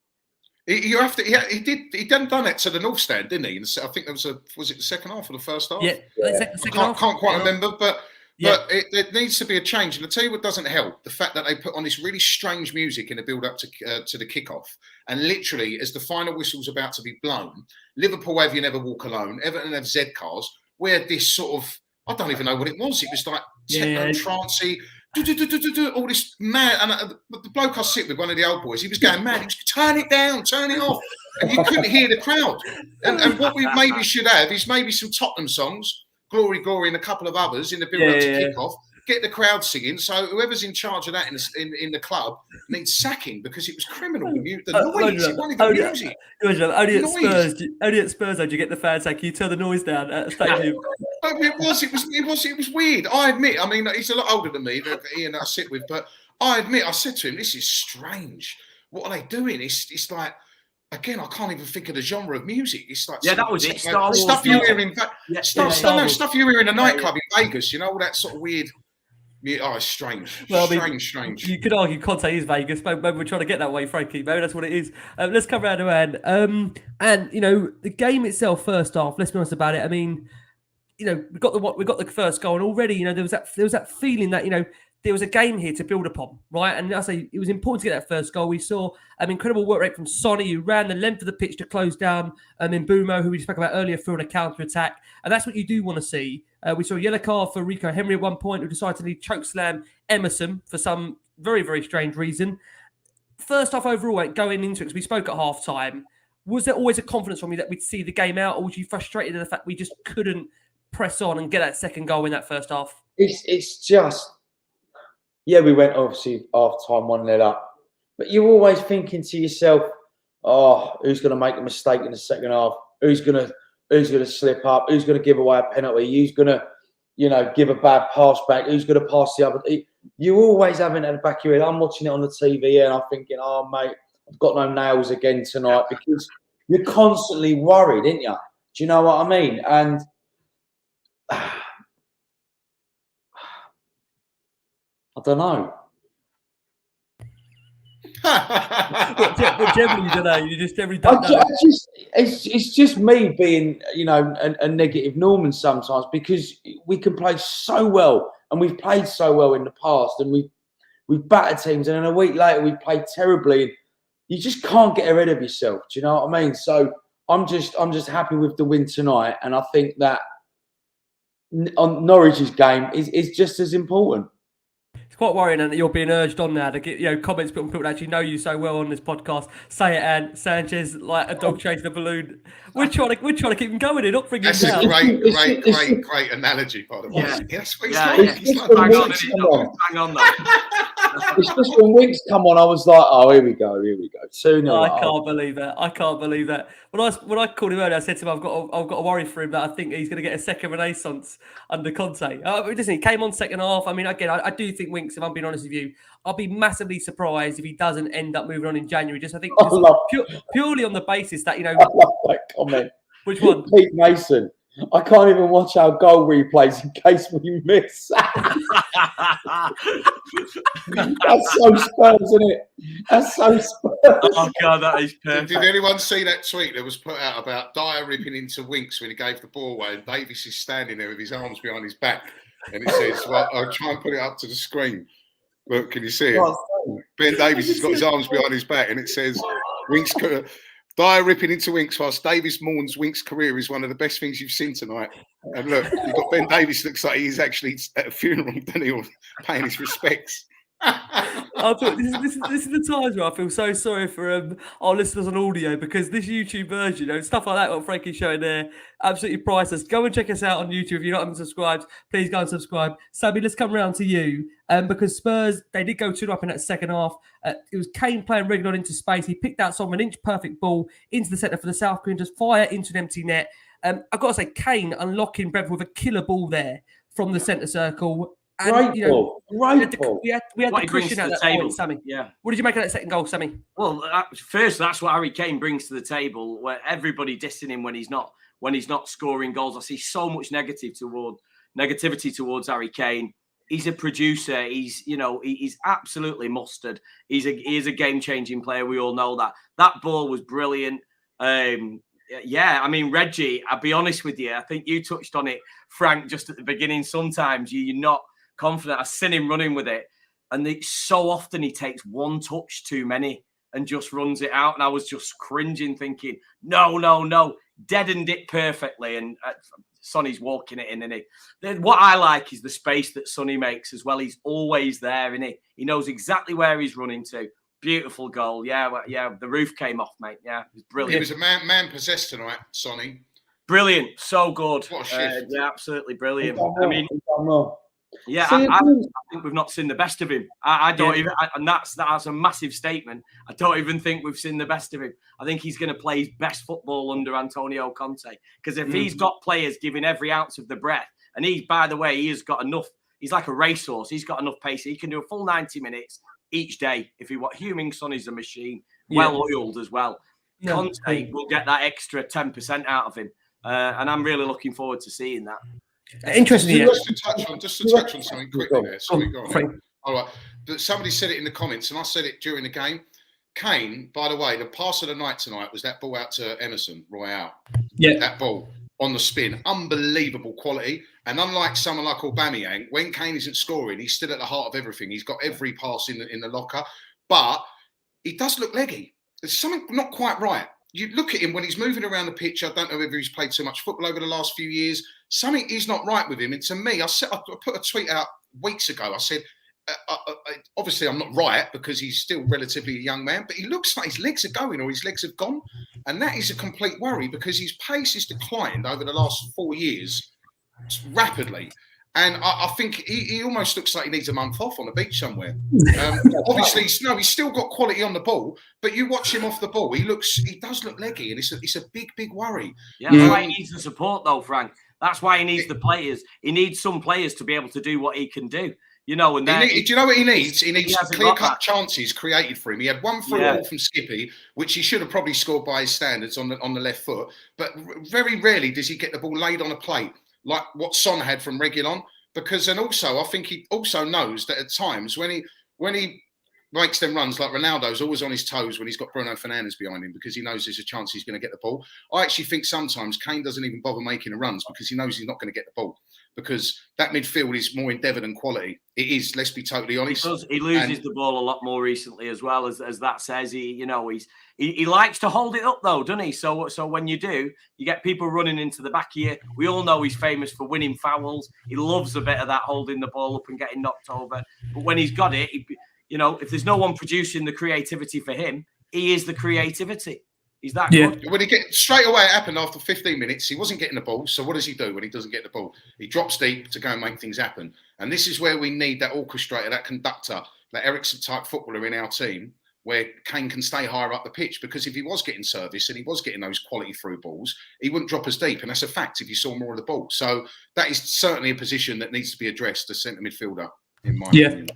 You have to. Yeah, he done it to the north stand, didn't he? And I think there was it the second half or the first half? Yeah. I can't quite remember, but it needs to be a change. And I'll tell you what doesn't help: the fact that they put on this really strange music in the build-up to the kickoff, and literally as the final whistle's about to be blown, Liverpool have "You Never Walk Alone," Everton have Z Cars. We had this sort of, I don't even know what it was. It was like techno trancey. All this mad, and the bloke I sit with, one of the old boys, he was going mad. He was turn it down, turn it off, and you couldn't hear the crowd. And what we maybe should have is maybe some Tottenham songs, "Glory, Glory," and a couple of others in the build-up to kick off. Get the crowd singing. So whoever's in charge of that in the club needs sacking, because it was criminal. The noise, he wanted the music. Only at Spurs, did you get the fans saying, "Can you turn the noise down at the stadium?" It was weird. I admit. I mean, he's a lot older than me, Ian, that I sit with, but I admit, I said to him, "This is strange." what are they doing? It's like, again, I can't even think of the genre of music. It's like that was it. Star Wars stuff you hear in stuff you hear in a nightclub in Vegas. You know, all that sort of weird. Oh, it's strange. Well, strange. You could argue Conte is Vegas. Maybe we're trying to get that way, Frankie. Maybe that's what it is. Let's come round to Anne. And you know, the game itself. First off, let's be honest about it. I mean, you know, we got the first goal, and already, you know, there was that feeling that, you know, there was a game here to build upon, right? And I say it was important to get that first goal. We saw an incredible work rate from Sonny, who ran the length of the pitch to close down, and then Mbeumo, who we spoke about earlier, through on a counter-attack. And that's what you do want to see. We saw a yellow card for Rico Henry at one point, who decided to leave chokeslam Emerson for some very, very strange reason. First off, overall, going into it, because we spoke at half-time, was there always a confidence from you that we'd see the game out, or was you frustrated at the fact we just couldn't press on and get that second goal in that first half? It's just... Yeah, we went obviously half-time 1-0 up. But you're always thinking to yourself, oh, who's going to make a mistake in the second half? Who's going to slip up? Who's going to give away a penalty? Who's going to, you know, give a bad pass back? Who's going to pass the other? You're always having it at the back of your head. I'm watching it on the TV and I'm thinking, oh, mate, I've got no nails again tonight, because you're constantly worried, aren't you? Do you know what I mean? And... I don't know. But generally, you don't know. You just generally don't know. It's just me being, you know, a negative Norman sometimes, because we can play so well, and we've played so well in the past, and we've battered teams, and then a week later we played terribly. And you just can't get ahead of yourself. Do you know what I mean? So I'm just happy with the win tonight, and I think that on Norwich's game is just as important. It's quite worrying that you're being urged on now to get, you know, comments from people that actually know you so well on this podcast. Say it, and Sanchez like a dog chasing a balloon. We're trying to keep him going here, not bring him down. That's a great analogy, by the way. Yeah. That's what he's like. Hang on, It's just when Winks come on, I was like, oh, here we go. 2-0. I can't believe that. When I called him earlier, I said to him, I've got to worry for him that I think he's going to get a second renaissance under Conte. Listen, he came on second half. I mean, again, I do think Winks, if I'm being honest with you, I'll be massively surprised if he doesn't end up moving on in January. I think purely on the basis that, you know, I love that comment. Which one? Pete Mason. I can't even watch our goal replays in case we miss. That's so Spurs, isn't it? That's so Spurs. Oh, God, that is perfect. Did anyone see that tweet that was put out about Dyer ripping into Winks when he gave the ball away, and Davies is standing there with his arms behind his back, and it says, well, I'll try and put it up to the screen. Look, can you see it? Ben Davies has got his arms behind his back, and it says, Winks Dyer ripping into Winks whilst Davies mourns Winks' career is one of the best things you've seen tonight. And look, you've got Ben Davies, looks like he's actually at a funeral, doesn't he, or paying his respects. This is the times where I feel so sorry for our listeners on audio, because this YouTube version, you know, stuff like that, what Frankie's showing there, absolutely priceless. Go and check us out on YouTube. If you're not subscribed, please go and subscribe. Sammy, let's come round to you, because Spurs, they did go 2-0 up in that second half. It was Kane playing Rodon into space. He picked out some an inch perfect ball into the centre for the South Korean, just fire into an empty net. I've got to say, Kane unlocking Brentford with a killer ball there from the centre circle. And, Great ball. We had the Christian at that point, Sammy. Yeah. What did you make of that second goal, Sammy? Well, first, that's what Harry Kane brings to the table, where everybody dissing him when he's not scoring goals. I see so much negativity towards Harry Kane. He's a producer. He's absolutely mustard. He is a game-changing player. We all know that. That ball was brilliant. Yeah, I mean, Reggie, I'll be honest with you. I think you touched on it, Frank, just at the beginning. Sometimes you're not confident. I've seen him running with it. And so often he takes one touch too many and just runs it out. And I was just cringing, thinking, no. Deadened it perfectly. And Sonny's walking it in, isn't he? What I like is the space that Sonny makes as well. He's always there, isn't he? He knows exactly where he's running to. Beautiful goal. Yeah, the roof came off, mate. Yeah, it was brilliant. He was a man possessed tonight, Sonny. Brilliant. So good. What a shift. Yeah, absolutely brilliant. I mean, yeah, See, I think we've not seen the best of him. I don't even, and that's a massive statement. I don't even think we've seen the best of him. I think he's going to play his best football under Antonio Conte, because if he's got players giving every ounce of the breath, and by the way, he has got enough. He's like a racehorse. He's got enough pace. He can do a full 90 minutes, each day. If you want, Heung-min Son is a machine, well oiled as well. Yeah. Conte will get that extra 10% out of him, and I'm really looking forward to seeing that. Interesting. Just to touch on something quickly there. Sorry, go on. Frank. All right. But somebody said it in the comments, and I said it during the game. Kane, by the way, the pass of the night tonight was that ball out to Emerson Royale. Yeah. That ball on the spin, unbelievable quality. And unlike someone like Aubameyang, when Kane isn't scoring, he's still at the heart of everything. He's got every pass in the locker, but he does look leggy. There's something not quite right. You look at him when he's moving around the pitch. I don't know whether he's played so much football over the last few years. Something is not right with him. And to me, I put a tweet out weeks ago. I said, obviously, I'm not right because he's still relatively a young man, but he looks like his legs are going or his legs have gone. And that is a complete worry because his pace has declined over the last 4 years rapidly. And I think he almost looks like he needs a month off on the beach somewhere. Obviously, he's still got quality on the ball, but you watch him off the ball, he does look leggy, and it's a big worry. Yeah, that's why he needs the support, though, Frank. That's why he needs the players. He needs some players to be able to do what he can do. You know, and do you know what he needs? He needs clear-cut chances created for him. He had one through ball from Skippy, which he should have probably scored by his standards on the left foot. But very rarely does he get the ball laid on a plate like what Son had from Reguilon. And also, I think he also knows that at times when he makes them runs, like Ronaldo's always on his toes when he's got Bruno Fernandes behind him because he knows there's a chance he's going to get the ball. I actually think sometimes Kane doesn't even bother making the runs because he knows he's not going to get the ball. Because that midfield is more endeavour than quality. It is, let's be totally honest. He loses the ball a lot more recently as well, as that says. He likes to hold it up though, doesn't he? So when you do, you get people running into the back of you. We all know he's famous for winning fouls. He loves a bit of that, holding the ball up and getting knocked over. But when he's got it, if there's no one producing the creativity for him, he is the creativity. He's that good. When he straight away, it happened after 15 minutes. He wasn't getting the ball. So what does he do when he doesn't get the ball? He drops deep to go and make things happen. And this is where we need that orchestrator, that conductor, that Eriksen type footballer in our team, where Kane can stay higher up the pitch. Because if he was getting service and he was getting those quality through balls, he wouldn't drop as deep. And that's a fact if you saw more of the ball. So that is certainly a position that needs to be addressed as centre midfielder, in my opinion.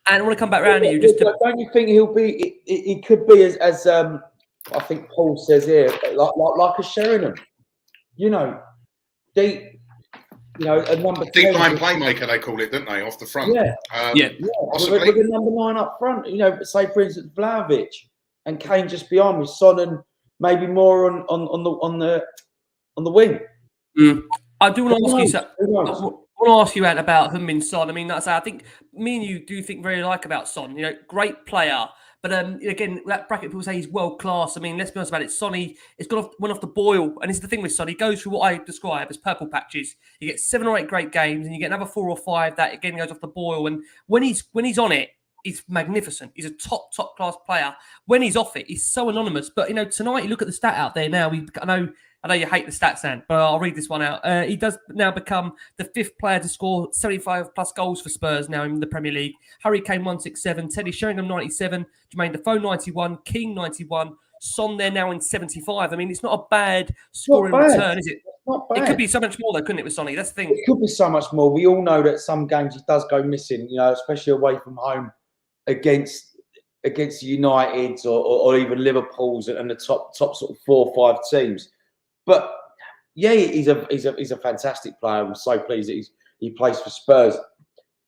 And I want to come back round to you. Don't you think he'll be? He could be as I think Paul says here, like a Sheringham, deep, a number deep 10. line playmaker they call it, don't they, off the front? Possibly with a number 9 up front. Say for instance Vlahovic and Kane just behind with Son and maybe more on the wing. I do want to ask you. I want to ask you about Heung-min Son. I mean, I think me and you do think very like about Son. Great player. But again, that bracket people say he's world class. I mean, let's be honest about it. Sonny, went off the boil, and it's the thing with Sonny. He goes through what I describe as purple patches. You get 7 or 8 great games, and you get another 4 or 5 that again goes off the boil. And when he's on it, he's magnificent. He's a top class player. When he's off it, he's so anonymous. But tonight you look at the stat out there now. I know you hate the stats, Ant, but I'll read this one out. He does now become the 5th player to score 75 plus goals for Spurs now in the Premier League. Harry Kane 167, Teddy Sheringham 97, Jermaine Defoe 91, King 91, Son there now in 75. I mean, it's not a bad scoring return, is it? Not bad. It could be so much more, though, couldn't it, with Sonny? That's the thing. It could be so much more. We all know that some games he does go missing, especially away from home against Uniteds or even Liverpool's and the top sort of 4 or 5 teams. But yeah, he's a fantastic player. I'm so pleased that he plays for Spurs.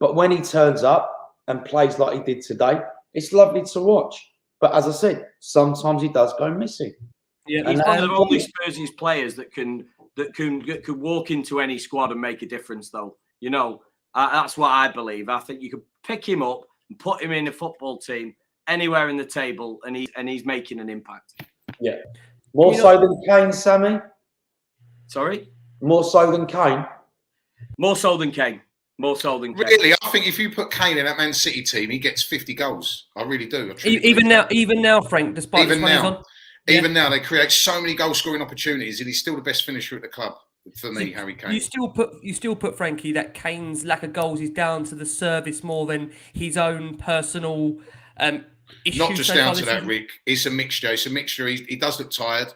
But when he turns up and plays like he did today, it's lovely to watch. But as I said, sometimes he does go missing. Yeah, he's one of the only Spurs players that can walk into any squad and make a difference, though. That's what I believe. I think you could pick him up and put him in a football team anywhere in the table, and he's making an impact. Yeah. More so than Kane, Sammy? Sorry? More so than Kane? More so than Kane. Really? I think if you put Kane in that Man City team, he gets 50 goals. I really do. Even now, Frank, despite even now, they create so many goal-scoring opportunities, and he's still the best finisher at the club for me, Harry Kane. You still put Frankie, that Kane's lack of goals is down to the service more than his own personal not just down to that, Rick. It's a mixture. He does look tired.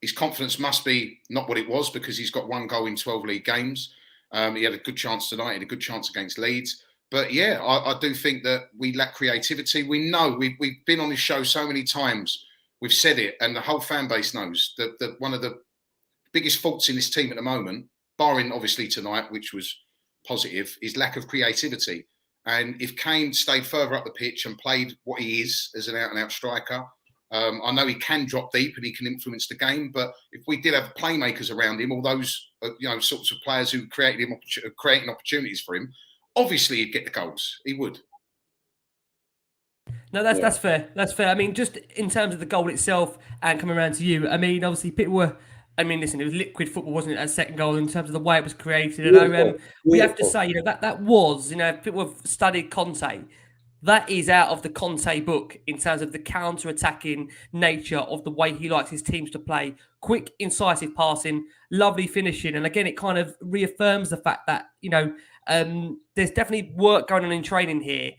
His confidence must be not what it was because he's got 1 goal in 12 league games. He had a good chance tonight. He had a good chance against Leeds. But yeah, I do think that we lack creativity. We know we've been on this show so many times. We've said it, and the whole fan base knows that one of the biggest faults in this team at the moment, barring obviously tonight, which was positive, is lack of creativity. And if Kane stayed further up the pitch and played what he is as an out-and-out striker, I know he can drop deep and he can influence the game. But if we did have playmakers around him, all those sorts of players who creating opportunities for him, obviously he'd get the goals. He would. No, that's fair. That's fair. I mean, just in terms of the goal itself and coming around to you, I mean, obviously people were. I mean, listen, it was liquid football, wasn't it? That second goal in terms of the way it was created. I know we have to say, that was, people have studied Conte. That is out of the Conte book in terms of the counter-attacking nature of the way he likes his teams to play. Quick, incisive passing, lovely finishing. And again, it kind of reaffirms the fact that, there's definitely work going on in training here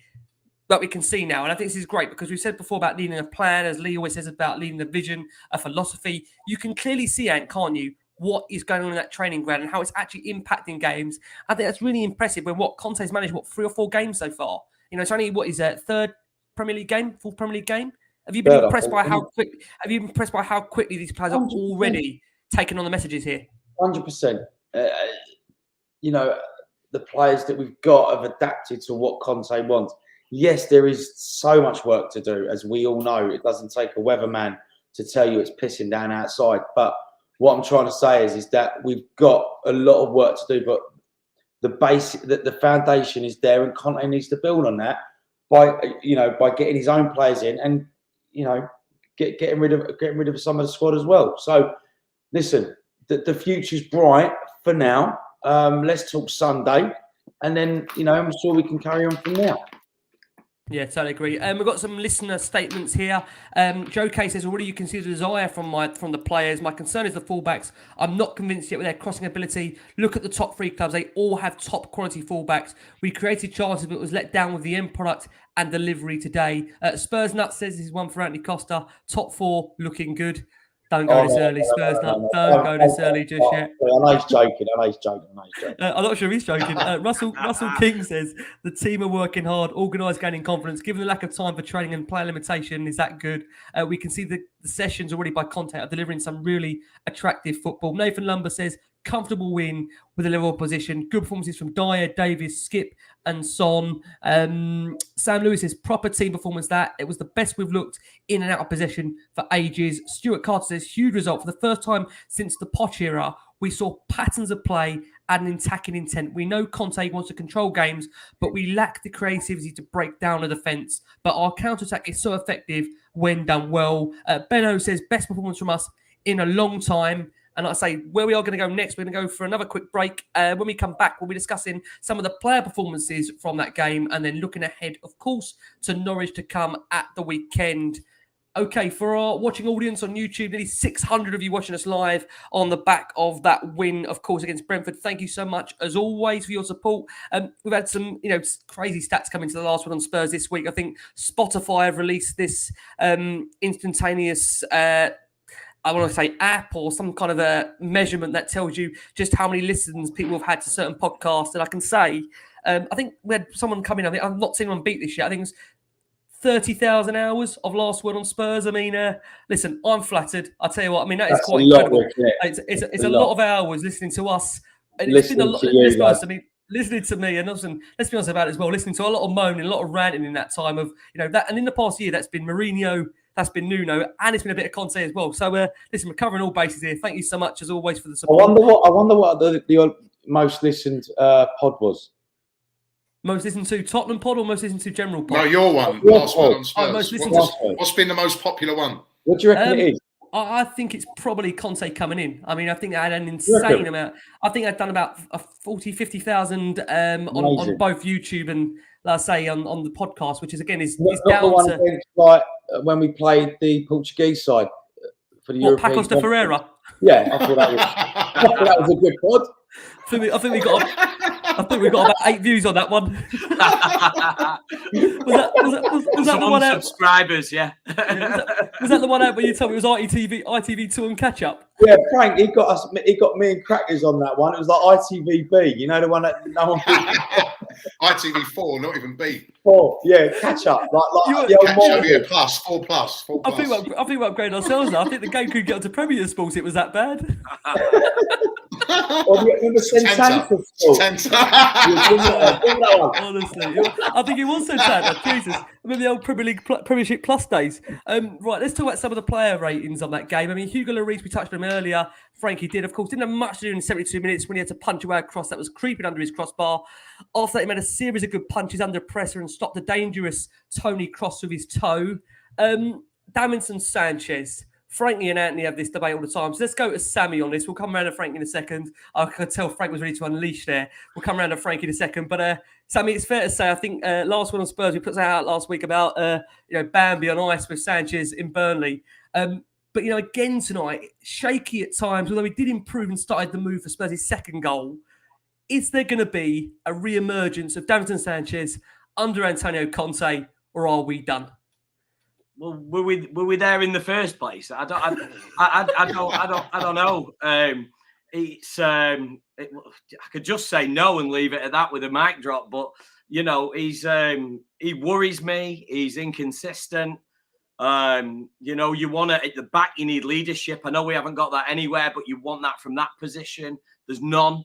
that we can see now. And I think this is great because we've said before about leading a plan, as Lee always says about leading a vision, a philosophy. You can clearly see, Ant, can't you, what is going on in that training ground and how it's actually impacting games. I think that's really impressive when Conte's managed, 3 or 4 games so far. It's only, third Premier League game, fourth Premier League game? Have you been impressed by how quickly these players are 100%. Already taking on the messages here? 100%. The players that we've got have adapted to what Conte wants. Yes, there is so much work to do, as we all know. It doesn't take a weatherman to tell you it's pissing down outside. But what I'm trying to say is that we've got a lot of work to do. But the foundation is there, and Conte needs to build on that by getting his own players in and getting rid of some of the squad as well. So listen, the future's bright for now. Let's talk Sunday, and then I'm sure we can carry on from there. Yeah, totally agree. We've got some listener statements here. Joe K says, already you can see the desire from the players. My concern is the fullbacks. I'm not convinced yet with their crossing ability. Look at the top 3 clubs. They all have top quality fullbacks. We created chances, but it was let down with the end product and delivery today. Spurs Nut says this is one for Antony Costa. Top 4 looking good. Don't go this early, Spurs Nut. Don't go this early just yet. I know he's joking. I'm not sure if he's joking. Russell King says, the team are working hard, organised, gaining confidence. Given the lack of time for training and player limitation, is that good? We can see the sessions already by Conte are delivering some really attractive football. Nathan Lumber says, comfortable win with a level opposition. Good performances from Dyer, Davies, Skipp and Son. Sam Lewis says, proper team performance that. It was the best we've looked in and out of possession for ages. Stuart Carter says, huge result. For the first time since the Poch era, we saw patterns of play and an attacking intent. We know Conte wants to control games, but we lack the creativity to break down the defence. But our counter-attack is so effective when done well. Benno says, best performance from us in a long time. And like I say, where we are going to go next, we're going to go for another quick break. When we come back, we'll be discussing some of the player performances from that game and then looking ahead, of course, to Norwich to come at the weekend. Okay, for our watching audience on YouTube, nearly 600 of you watching us live on the back of that win, of course, against Brentford. Thank you so much, as always, for your support. We've had some, crazy stats come into the last one on Spurs this week. I think Spotify have released this instantaneous I want to say app or some kind of a measurement that tells you just how many listens people have had to certain podcasts. And I can say, I think we had someone come in, I've not seen anyone beat this yet. I think it was 30,000 hours of Last Word on Spurs. I mean, listen, I'm flattered. I'll tell you what, I mean, that's quite incredible. It's a lot of hours listening to us. And it's been a lot, listening to me, and also, let's be honest about it as well, listening to a lot of moaning, a lot of ranting in that time of, that. And in the past year, that's been Mourinho, that's been Nuno, and it's been a bit of Conte as well. So, listen, we're covering all bases here. Thank you so much, as always, for the support. I wonder what the most listened pod was. Most listened to Tottenham pod or most listened to general pod? No, your one. Last Word on Spurs. What's been the most popular one? What do you reckon it is? I think it's probably Conte coming in. I mean, I think I had an insane amount. I think I'd done about 50,000 on both YouTube and, like I say, on the podcast, which is, again, is down to... Against, like, when we played the Portuguese side for the European... Pacos de Ferreira? Yeah, I thought that was a good pod. I think we got about 8 views on that one. was that the one out? Subscribers, yeah. Was that the one out where you told me it was ITV2 and catch up? Yeah, Frank, he got me and Crackers on that one. It was like ITVB, the one that no one. ITV4, not even B. 4, yeah, catch up. Like the old Catch up, yeah, model. plus, 4 plus, 4 I plus. think we're upgrading ourselves now. I think the game could get onto Premier Sports. It was that bad. Or do you remember Sensanta? Honestly, I think it was Sensanta. Jesus, I remember the old Premiership Plus days. Right, let's talk about some of the player ratings on that game. I mean, Hugo Lloris, we touched on him earlier. Frankie did, of course, didn't have much to do in 72 minutes when he had to punch away a cross that was creeping under his crossbar. After that, he made a series of good punches under pressure and stopped the dangerous Tony Cross with his toe. Davinson Sanchez. Frankie and Antony have this debate all the time. So let's go to Sammy on this. We'll come around to Frankie in a second. I could tell Frank was ready to unleash there. We'll come around to Frankie in a second. But Sammy, it's fair to say, I think last one on Spurs, we put that out last week about Bambi on ice with Sanchez in Burnley. But, again tonight, shaky at times, although he did improve and started the move for Spurs' second goal. Is there going to be a re-emergence of Davinson Sanchez under Antonio Conte, or are we done? Well, were we there in the first place? I don't know. I could just say no and leave it at that with a mic drop. But he worries me. He's inconsistent. You want to at the back. You need leadership. I know we haven't got that anywhere, but you want that from that position. There's none.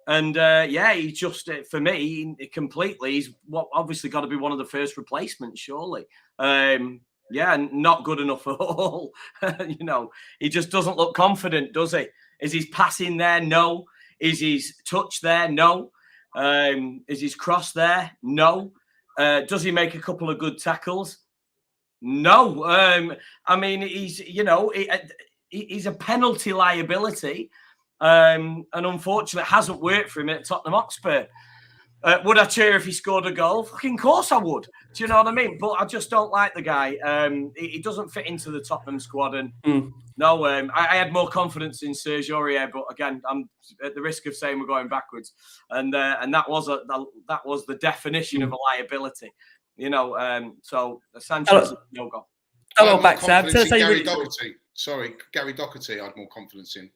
He just, for me, completely, he's obviously got to be one of the first replacements, surely. Not good enough at all. He just doesn't look confident, does he? Is his passing there? No. Is his touch there? No. Is his cross there? No. Does he make a couple of good tackles? No. He's a penalty liability. And unfortunately, it hasn't worked for him at Tottenham Hotspur. Would I cheer if he scored a goal? Fucking course I would. Do you know what I mean? But I just don't like the guy. He doesn't fit into the Tottenham squad. And no, I had more confidence in Serge Aurier. But again, I'm at the risk of saying we're going backwards. And that was the definition of a liability. So Sanchez no goal. Hello, back, Sam. Gary Doherty. Sorry, Gary Doherty. I had more confidence in.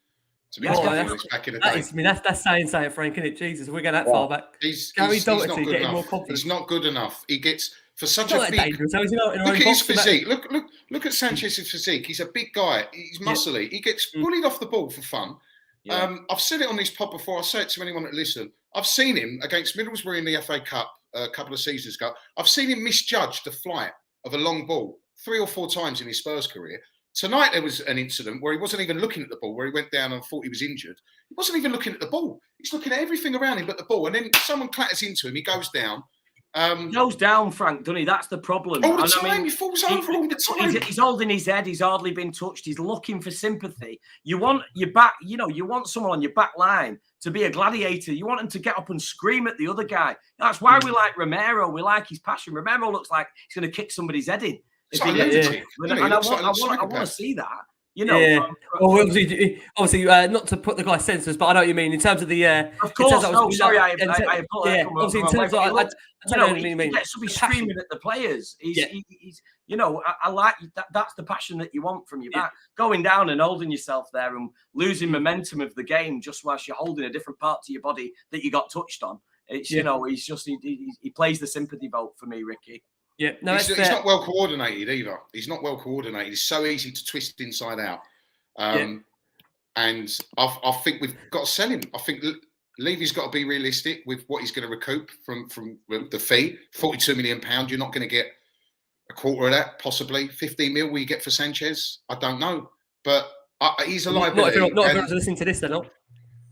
To be honest, back in the day. That's saying something, Frank, isn't it? Jesus, we're going that far back. Gary Doherty getting more confidence. He's not good enough. He gets for such a big. Look at his physique. Look at Sanchez's physique. He's a big guy. He's muscly. He gets bullied off the ball for fun. Yeah. I've said it on this pod before. I'll say it to anyone that listen. I've seen him against Middlesbrough in the FA Cup a couple of seasons ago. I've seen him misjudge the flight of a long ball 3 or 4 times in his Spurs career. Tonight, there was an incident where he wasn't even looking at the ball, where he went down and thought he was injured. He wasn't even looking at the ball. He's looking at everything around him but the ball. And then someone clatters into him. He goes down. He goes down, Frank, doesn't he? That's the problem. All the time. He falls over all the time. He's holding his head. He's hardly been touched. He's looking for sympathy. You want your back, you want someone on your back line to be a gladiator. You want him to get up and scream at the other guy. That's why we like Romero. We like his passion. Romero looks like he's going to kick somebody's head in. I want to see that. Well, obviously, not to put the guy senseless, but I know what you mean in terms of the. Of course, I obviously, in terms of, I don't he gets to be screaming at the players. He's I like that. That's the passion that you want from your back. Going down and holding yourself there and losing momentum of the game just whilst you're holding a different part to your body that you got touched on. It's he's just he plays the sympathy vote for me, Ricky. Yeah, no, he's not well coordinated either. He's not well coordinated. He's so easy to twist inside out. And I think we've got to sell him. I think Levy's got to be realistic with what he's going to recoup from the fee. £42 million. You're not going to get a quarter of that, possibly. 15 mil will you get for Sanchez? I don't know. But he's a liability. Not if you're listening to this, then.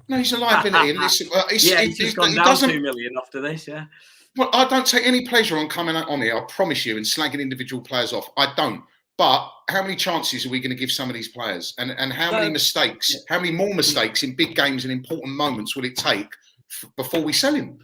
No, he's a liability. And listen, he's just gone down 2 million after this, Well, I don't take any pleasure on coming out on here, I promise you, and slagging individual players off. I don't. But how many chances are we going to give some of these players? And how many mistakes, how many more mistakes in big games and important moments will it take before we sell him?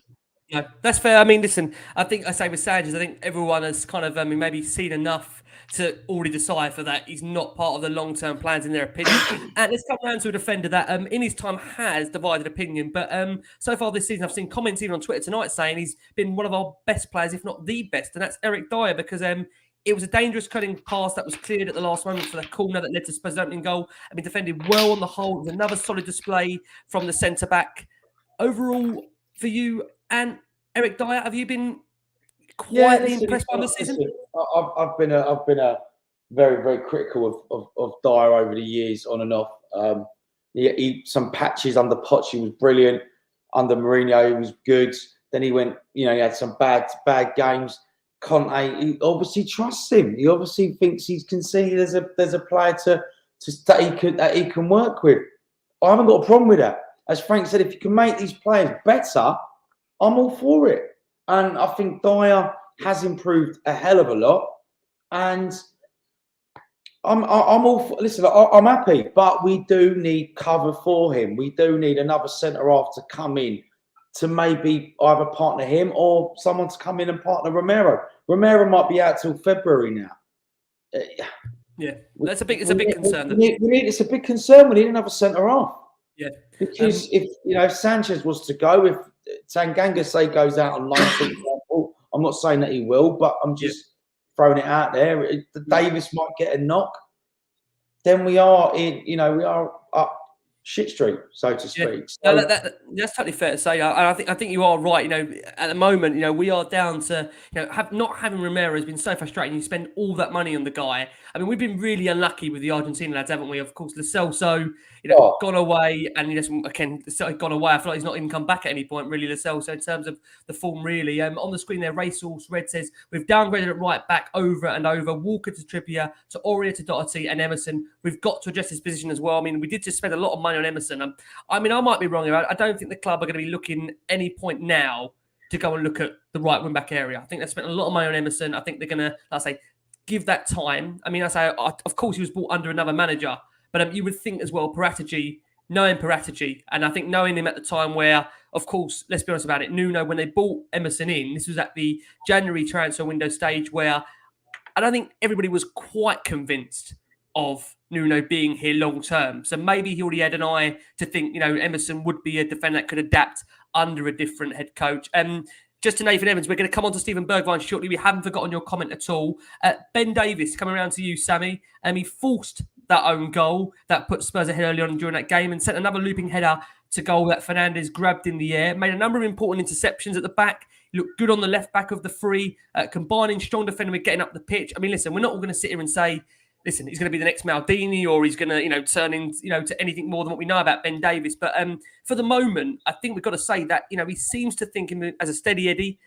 Yeah, that's fair. I mean, listen, I think I say with Sanchez, I think everyone has kind of maybe seen enough to already decipher that he's not part of the long-term plans in their opinion. And let's come around to a defender that in his time has divided opinion. But so far this season, I've seen comments even on Twitter tonight saying he's been one of our best players, if not the best. And that's Eric Dyer, because it was a dangerous cutting pass that was cleared at the last moment for the corner that led to Spurs' opening goal. I mean, defended well on the whole. It was another solid display from the centre-back. Overall, for you, And Eric Dyer, have you been quietly impressed by this season? I've been a very, very critical of Dyer over the years, on and off. Some patches under Poch, he was brilliant. Under Mourinho, he was good. Then he went, he had some bad games. Conte, he obviously trusts him. He obviously thinks he can see there's a player that he can work with. I haven't got a problem with that. As Frank said, if you can make these players better, I'm all for it. And I think Dyer has improved a hell of a lot. And I'm all for, listen, I'm happy, but we do need cover for him. We do need another centre half to come in to maybe either partner him or someone to come in and partner Romero. Romero might be out till February now. Yeah, it's a big concern. It's a big concern. We need another centre half. Yeah, because if Sanchez was to go, if Tanganga say goes out on loan, for example, I'm not saying that he will, but I'm just throwing it out there. Davies might get a knock. Then we are we are up shit street, so to speak. Yeah. No, that's totally fair to say. I think you are right. At the moment, we are down to not having Romero has been so frustrating. You spend all that money on the guy. I mean, we've been really unlucky with the Argentine lads, haven't we? Of course, Lo Celso, gone away, and again, gone away. I feel like he's not even come back at any point, really, Lo Celso, in terms of the form, really. On the screen there, Racehorse Red says we've downgraded at right back over and over. Walker to Trippier, to Aurier to Doherty and Emerson. We've got to address his position as well. I mean, we did just spend a lot of money on Emerson. I might be wrong here. I don't think the club are going to be looking any point now to go and look at the right wing-back area. I think they've spent a lot of money on Emerson. I think they're going to, give that time. I mean, of course, he was brought under another manager, but you would think as well, knowing Paratici, and I think knowing him at the time where, of course, let's be honest about it, Nuno, when they brought Emerson in, this was at the January transfer window stage where I don't think everybody was quite convinced of Nuno being here long term. So maybe he already had an eye to think, Emerson would be a defender that could adapt under a different head coach. Just to Nathan Evans, we're going to come on to Steven Bergwijn shortly. We haven't forgotten your comment at all. Ben Davies, coming around to you, Sammy. He forced that own goal that put Spurs ahead early on during that game and sent another looping header to goal that Fernandes grabbed in the air. Made a number of important interceptions at the back. He looked good on the left back of the free, combining strong defending with getting up the pitch. I mean, listen, we're not all going to sit here and say, listen, he's going to be the next Maldini or he's going to, turn into, to anything more than what we know about Ben Davies. But for the moment, I think we've got to say that, he seems to think him as a steady Eddie.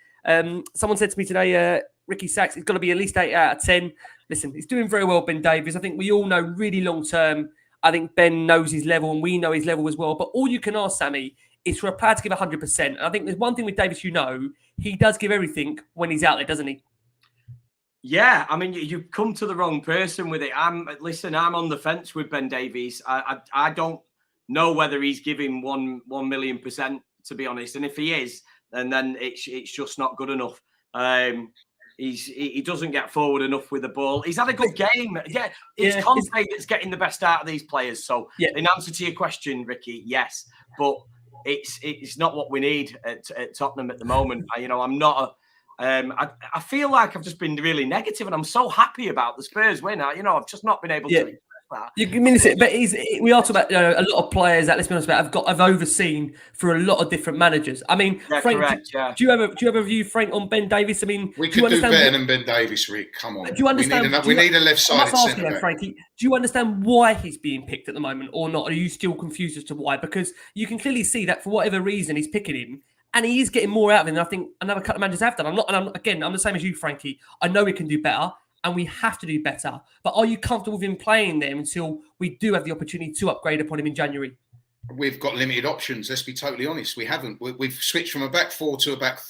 Someone said to me today, Ricky Sachs, he's got to be at least 8 out of 10. Listen, he's doing very well, Ben Davies. I think we all know really long term. I think Ben knows his level and we know his level as well. But all you can ask, Sammy, is for a player to give 100%. And I think there's one thing with Davies, he does give everything when he's out there, doesn't he? Yeah, I mean, you've come to the wrong person with it. I'm on the fence with Ben Davies. I don't know whether he's giving 1,000,000%, to be honest. And if he is, then it's just not good enough. He doesn't get forward enough with the ball. He's had a good game. Yeah, it's Conte that's getting the best out of these players. So in answer to your question, Ricky, yes, but it's not what we need at Tottenham at the moment. I'm not I feel like I've just been really negative, and I'm so happy about the Spurs win. I've just not been able to. You mean but we are talking about a lot of players that, let's be honest about, I've overseen for a lot of different managers. I mean, Frank, correct, do you have a view, Frank, on Ben Davies? I mean, we could do better than Ben Davies, Rick. Come on. Do you understand? We need a left-sided centre back. Frankie, do you understand why he's being picked at the moment, or not? Are you still confused as to why? Because you can clearly see that for whatever reason he's picking him. And he is getting more out of him than I think another couple of managers have done. I'm the same as you, Frankie. I know we can do better, and we have to do better. But are you comfortable with him playing there until we do have the opportunity to upgrade upon him in January? We've got limited options. Let's be totally honest. We haven't. We've switched from a back four to a back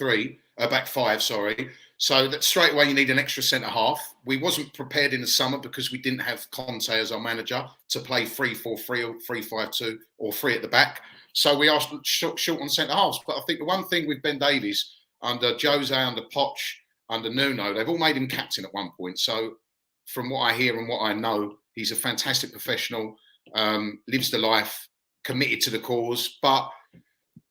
five. Sorry. So that straight away you need an extra centre half. We wasn't prepared in the summer because we didn't have Conte as our manager to play 3-4-3 or 3-5-2 or 3 at the back. So we are short on centre halves. But I think the one thing with Ben Davies, under Jose, under Poch, under Nuno, they've all made him captain at one point. So from what I hear and what I know, he's a fantastic professional, lives the life, committed to the cause. But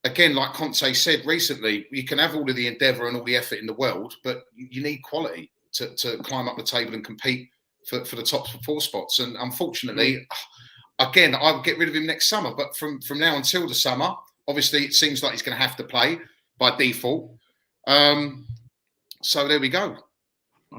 again, like Conte said recently, you can have all of the endeavour and all the effort in the world, but you need quality to climb up the table and compete for the top 4 spots. And unfortunately... Again, I'll get rid of him next summer, but from now until the summer, obviously it seems like he's going to have to play. by default. So there we go.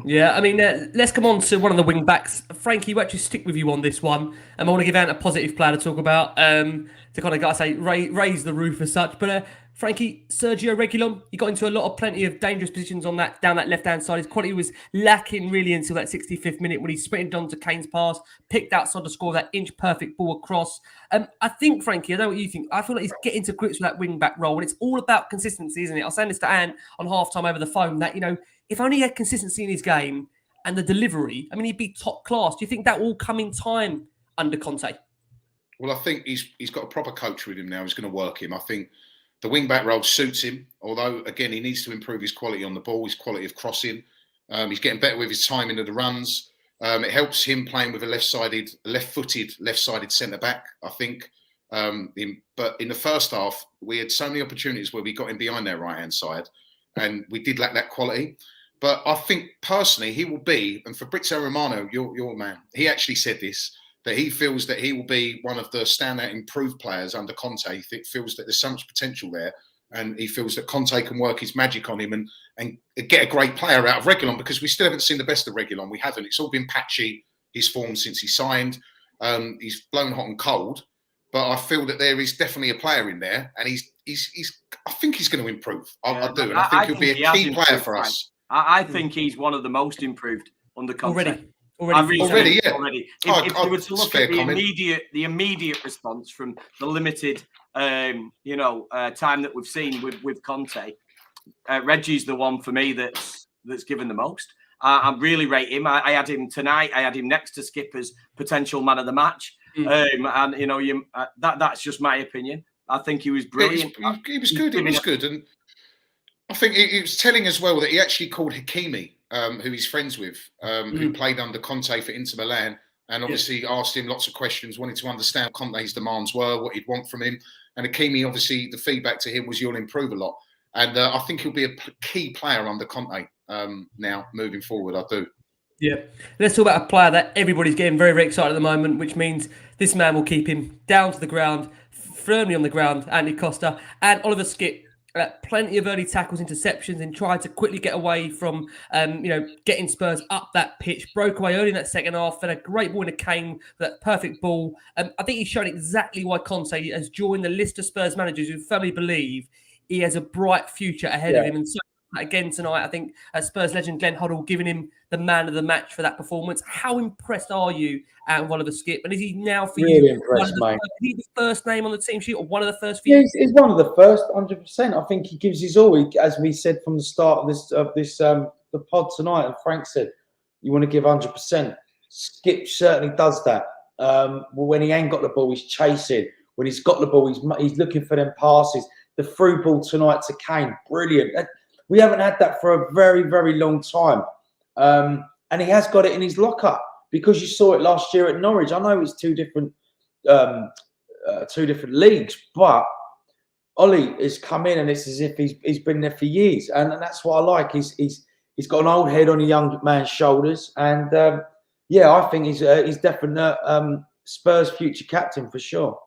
Yeah, I mean, let's come on to one of the wing backs. Frankie, we'll actually stick with you on this one. I want to give out a positive player to talk about, to kind of, I say, raise the roof as such. But Frankie, Sergio Reguilón, he got into plenty of dangerous positions on that down that left-hand side. His quality was lacking really until that 65th minute when he sprinted onto Kane's pass, picked outside to score that inch-perfect ball across. I think, Frankie, I know what you think. I feel like he's getting to grips with that wing-back role, and it's all about consistency, isn't it? I was saying this to Anne on half-time over the phone that, if only he had consistency in his game and the delivery, I mean, he'd be top class. Do you think that will come in time under Conte? Well, I think he's got a proper coach with him now. He's going to work him. I think the wing-back role suits him, although, again, he needs to improve his quality on the ball, his quality of crossing. He's getting better with his timing of the runs. It helps him playing with a left-footed, left-sided centre-back, I think. But in the first half, we had so many opportunities where we got him behind their right-hand side, and we did lack that quality. But I think, personally, he will be, and Fabrizio Romano, your man, he actually said this, that he feels that he will be one of the standout improved players under Conte. He feels that there's so much potential there, and he feels that Conte can work his magic on him and get a great player out of Reguilón, because we still haven't seen the best of Reguilón. We haven't. It's all been patchy, his form since he signed. He's blown hot and cold. But I feel that there is definitely a player in there, and I think he's going to improve. I do, and I think he'll be a key player for us. I think he's one of the most improved under Conte. Already. If you were to look at the immediate response from the limited, time that we've seen with Conte, Reggie's the one for me that's given the most. I really rate him. I had him tonight. I had him next to Skipp as potential man of the match. That's just my opinion. I think he was brilliant. He was good. He was good, and I think he was telling as well that he actually called Hakimi, who he's friends with, who played under Conte for Inter Milan, and obviously asked him lots of questions, wanted to understand what Conte's demands were, what he'd want from him. And Hakimi, obviously, the feedback to him was, "You'll improve a lot." And I think he'll be a key player under Conte now, moving forward. I do. Yeah. Let's talk about a player that everybody's getting very, very excited at the moment, which means this man will keep him down to the ground, firmly on the ground, Antony Costa. And Oliver Skipp, plenty of early tackles, interceptions, and tried to quickly get away from, getting Spurs up that pitch. Broke away early in that second half, and a great ball in a Kane, that perfect ball. I think he's shown exactly why Conte has joined the list of Spurs managers who firmly believe he has a bright future ahead of him. And so, again tonight, I think Spurs legend Glenn Hoddle giving him the man of the match for that performance. How impressed are you with Oliver Skipp? And is he now for really you impressed, mate? Is he the first name on the team sheet, or one of the first few? Yeah, he's one of the first, 100%. I think he gives his all. As we said from the start of the pod tonight, and Frank said, you want to give 100%. Skipp certainly does that. When he ain't got the ball, he's chasing. When he's got the ball, he's looking for them passes. The through ball tonight to Kane, brilliant. We haven't had that for a very, very long time. And he has got it in his locker, because you saw it last year at Norwich. I know it's two different leagues, but Ollie has come in and it's as if he's been there for years. And that's what I like. He's got an old head on a young man's shoulders. And I think he's definitely Spurs' future captain for sure.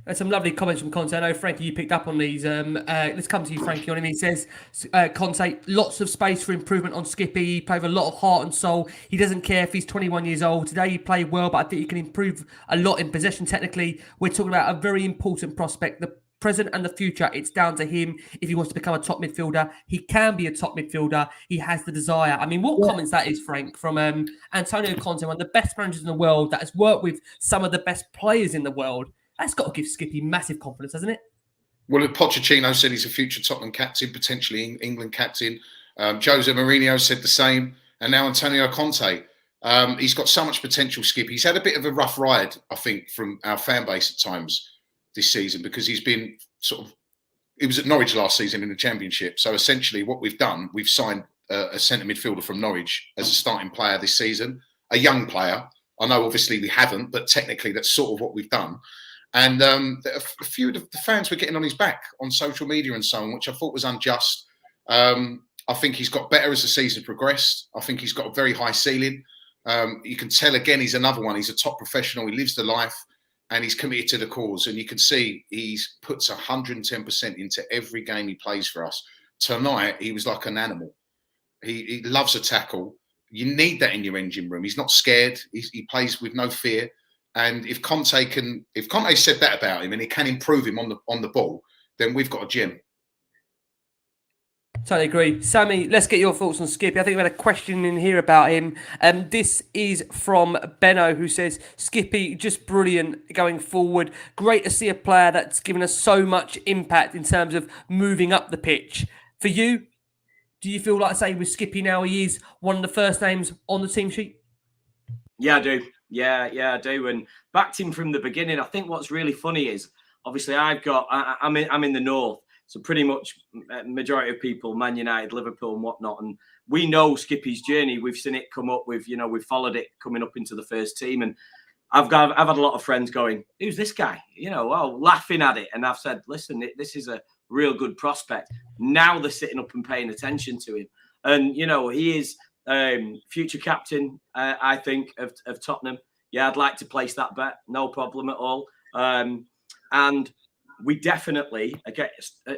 There's some lovely comments from Conte. I know, Frankie, you picked up on these. Let's come to you, Frankie, on him. He says, Conte, lots of space for improvement on Skippy. He played with a lot of heart and soul. He doesn't care if he's 21 years old. Today he played well, but I think he can improve a lot in possession technically. We're talking about a very important prospect. The present and the future, it's down to him if he wants to become a top midfielder. He can be a top midfielder. He has the desire. I mean, what comments that is, Frank, from Antonio Conte, one of the best managers in the world that has worked with some of the best players in the world. That's got to give Skippy massive confidence, hasn't it? Well, Pochettino said he's a future Tottenham captain, potentially England captain. Jose Mourinho said the same. And now Antonio Conte. He's got so much potential, Skippy. He's had a bit of a rough ride, I think, from our fan base at times this season, because he's been he was at Norwich last season in the Championship. So essentially what we've done, we've signed a centre midfielder from Norwich as a starting player this season, a young player. I know obviously we haven't, but technically that's sort of what we've done. And a few of the fans were getting on his back on social media and so on, which I thought was unjust. I think he's got better as the season progressed. I think he's got a very high ceiling. You can tell, again, he's another one. He's a top professional. He lives the life. and he's committed to the cause. And you can see he puts 110% into every game he plays for us. Tonight, he was like an animal. He loves a tackle. You need that in your engine room. He's not scared. He plays with no fear. And if Conte said that about him and he can improve him on the ball, then we've got a gem. Totally agree. Sammy, let's get your thoughts on Skippy. I think we had a question in here about him. This is from Benno, who says, Skippy, just brilliant going forward. Great to see a player that's given us so much impact in terms of moving up the pitch. For you, do you feel like, say, with Skippy now, he is one of the first names on the team sheet? Yeah, I do. Yeah, I do. And backed him from the beginning. I think what's really funny is, obviously, I'm in the north. So pretty much majority of people, Man United, Liverpool and whatnot. And we know Skippy's journey. We've seen it come up. We've followed it coming up into the first team. And I've had a lot of friends going, who's this guy? Laughing at it. And I've said, listen, this is a real good prospect. Now they're sitting up and paying attention to him. And, he is future captain, I think, of Tottenham. Yeah, I'd like to place that bet. No problem at all. And we definitely,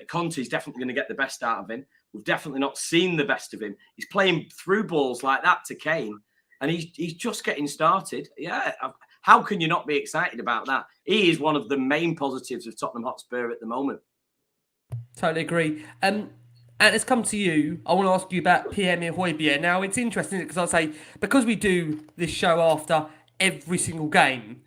Conte's definitely going to get the best out of him. We've definitely not seen the best of him. He's playing through balls like that to Kane, and he's just getting started. Yeah, how can you not be excited about that? He is one of the main positives of Tottenham Hotspur at the moment. Totally agree. And it's come to you. I want to ask you about Pierre-Emile Hojbjerg. Now, it's interesting because because we do this show after every single game,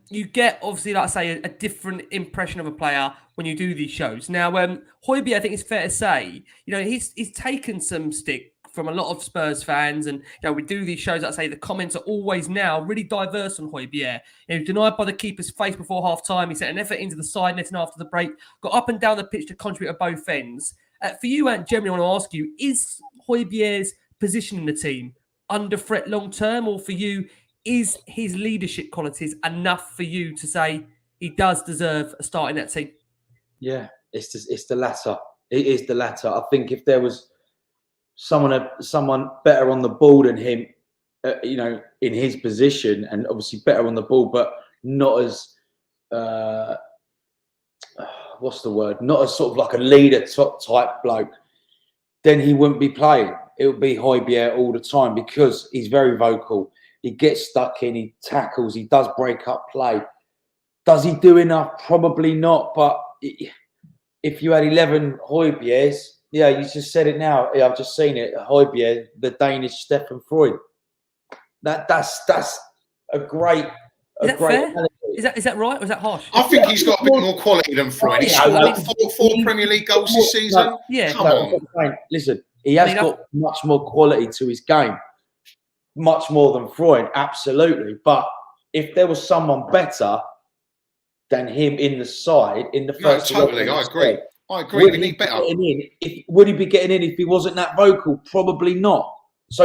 you get, obviously, like I say, a different impression of a player when you do these shows. Now, Hojbjerg, I think it's fair to say, he's taken some stick from a lot of Spurs fans, and we do these shows. Like I say, the comments are always now really diverse on Hojbjerg. Denied by the keeper's face before half time. He set an effort into the side netting after the break, got up and down the pitch to contribute at both ends. For you, Ant, generally, I want to ask you: is Hojbjerg's position in the team under threat long term, or for you, is his leadership qualities enough for you to say he does deserve a start in that team? Yeah, it's the latter. It is the latter. I think if there was someone better on the ball than him, in his position, and obviously better on the ball, but not as what's the word? Not as sort of like a leader type bloke, then he wouldn't be playing. It would be Hojbjerg all the time because he's very vocal. He gets stuck in, he tackles, he does break up play. Does he do enough? Probably not. But if you had 11 Hojbjergs, yeah, you just said it now. Yeah, I've just seen it. Hojbjerg, the Danish Stefan Freud. That's a great. Is that fair? Is that right, or is that harsh? I think he's got a bit more quality than Freud. He scored four Premier League goals this season. Yeah, come on. Listen, he has got much more quality to his game. Much more than Freud, absolutely. But if there was someone better than him in the side, in the first... No, totally, I agree. We need better. Would he be getting in if he wasn't that vocal? Probably not. So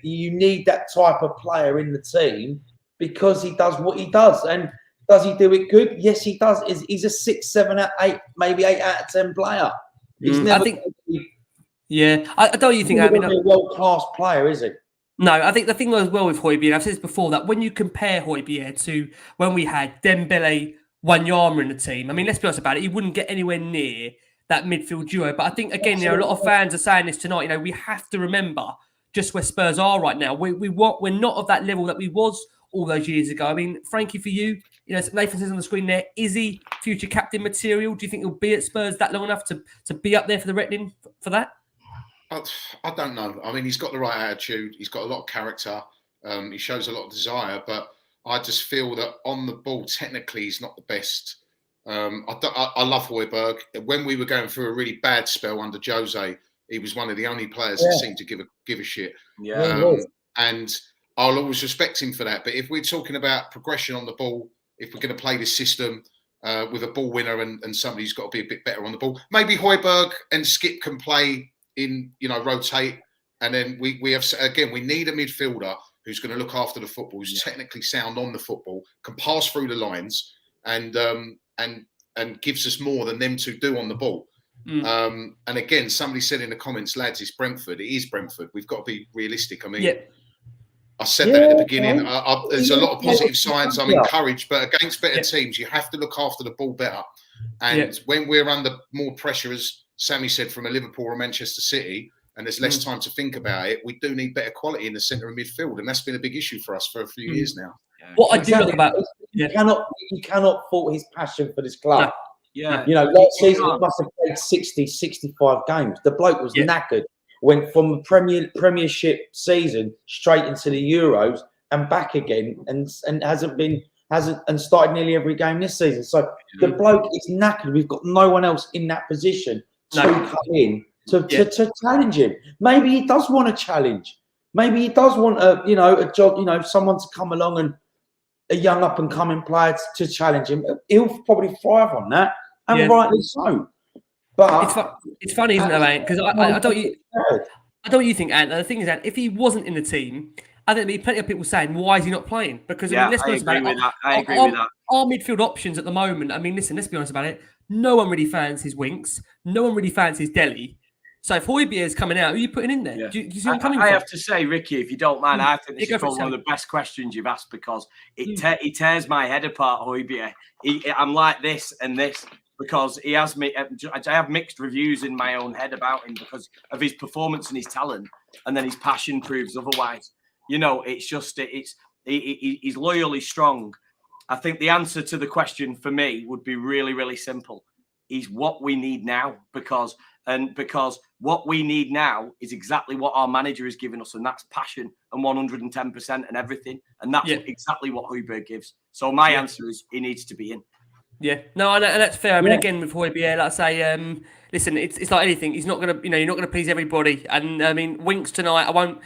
you need that type of player in the team because he does what he does. And does he do it good? Yes, he does. He's a 6, 7, 8, maybe 8 out of 10 player. He's never... I don't you think... He's a world-class player, is he? No, I think the thing as well with Hojbjerg, I've said this before, that when you compare Hojbjerg to when we had Dembele, Wanyama in the team, I mean, let's be honest about it, he wouldn't get anywhere near that midfield duo. But I think, again, a lot of fans are saying this tonight, we have to remember just where Spurs are right now. We're not of that level that we was all those years ago. I mean, Frankie, for you, Nathan says on the screen there, is he future captain material? Do you think he'll be at Spurs that long enough to be up there for the reckoning for that? I don't know. I mean, he's got the right attitude. He's got a lot of character. He shows a lot of desire. But I just feel that on the ball, technically, he's not the best. I love Hojbjerg. When we were going through a really bad spell under Jose, he was one of the only players that seemed to give a shit. Yeah. And I'll always respect him for that. But if we're talking about progression on the ball, if we're going to play this system with a ball winner and somebody who's got to be a bit better on the ball, maybe Hojbjerg and Skipp can play in, rotate, and then we have, again, we need a midfielder who's going to look after the football, who's technically sound on the football, can pass through the lines, and gives us more than them two do on the ball. And again, somebody said in the comments, lads, it's Brentford. It is Brentford. We've got to be realistic. I mean, I said that at the Yeah, beginning. There's a lot of positive signs. I'm Yeah. encouraged, but against better teams, you have to look after the ball better. And when we're under more pressure, as Sammy said, from a Liverpool or Manchester City, and there's less time to think about it, we do need better quality in the centre of midfield, and that's been a big issue for us for a few years now. What I do like about you cannot fault his passion for this club. No. Yeah. You know, last season he must have played 60, 65 games. The bloke was knackered. Went from the Premiership season straight into the Euros and back again, and hasn't started nearly every game this season. So the bloke is knackered. We've got no one else in that position to come in to challenge him. Maybe he does want a challenge. Maybe he does want a job, someone to come along and a young up and coming player to challenge him. He'll probably thrive on that, and rightly so. But it's funny, isn't it, Ant? Because I don't you think, Ant. The thing is, Ant, if he wasn't in the team, I think there'd be plenty of people saying, "Why is he not playing?" Because I let's be honest about it. I agree with that. Our midfield options at the moment. I mean, listen, let's be honest about it. No one really fancies Winks. No one really fancies Dele. So if Hojbjerg's coming out, who are you putting in there? Yeah. Do you see what I'm coming I from? have to say, Ricky, if you don't mind, I think this is probably one of the best questions you've asked, because he tears my head apart, Hojbjerg. I'm like this and this, because he has me. I have mixed reviews in my own head about him because of his performance and his talent, and then his passion proves otherwise. It's just he's loyally strong. I think the answer to the question for me would be really, really simple. He's what we need now, because what we need now is exactly what our manager has given us, and that's passion and 110% and everything, and that's exactly what Hojbjerg gives. So my answer is he needs to be in. Yeah, no, and that's fair. I mean, again, with Hojbjerg, like I say, listen, it's like anything. He's not gonna, you're not gonna please everybody. And I mean, Winks tonight, I won't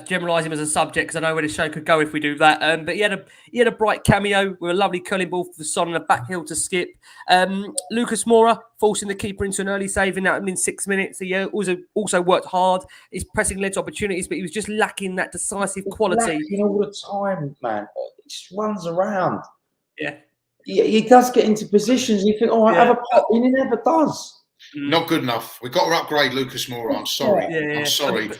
generalise him as a subject because I know where the show could go if we do that. But he had a bright cameo with a lovely curling ball for Sonny and a back heel to Skipp. Lucas Moura forcing the keeper into an early save in that in 6 minutes. He also worked hard. His pressing led to opportunities, but he was just lacking that decisive quality. Lacking all the time, man. He just runs around. Yeah. He does get into positions. You think, I have a pop, and he never does. Not good enough. We've got to upgrade Lucas Moura. I'm sorry. I'm sorry.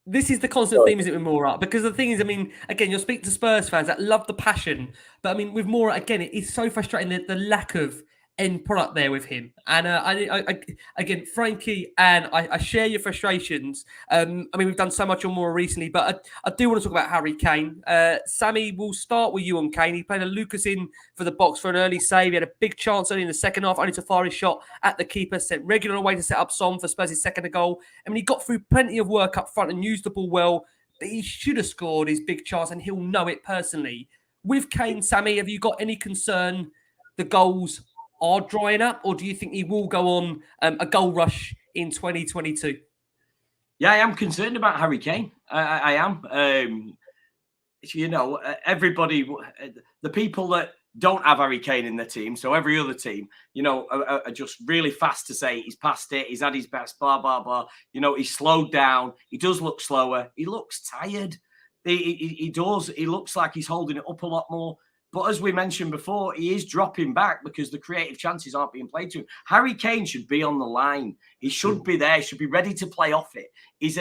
This is the constant theme, is it, with Moura? Because the thing is, I mean, again, you'll speak to Spurs fans that love the passion, but I mean, with Moura, again, it's so frustrating the lack of end product there with him. And again, Frankie, and I share your frustrations. I mean, we've done so much on Moura recently, but I do want to talk about Harry Kane. Sammy, we'll start with you on Kane. He played a Lucas in for the box for an early save. He had a big chance early in the second half, only to fire his shot at the keeper, sent regular away to set up Son for Spurs' second goal. I mean, he got through plenty of work up front and used the ball well, but he should have scored his big chance, and he'll know it personally. With Kane, Sammy, have you got any concern the goals are drying up, or do you think he will go on a goal rush in 2022? Yeah, I am concerned about Harry Kane. I am. Everybody, the people that don't have Harry Kane in their team, so every other team, are just really fast to say he's past it, he's had his best, blah, blah, blah. He's slowed down. He does look slower. He looks tired. He does. He looks like he's holding it up a lot more. But as we mentioned before, he is dropping back because the creative chances aren't being played to him. Harry Kane should be on the line. He should be there. He should be ready to play off it. He's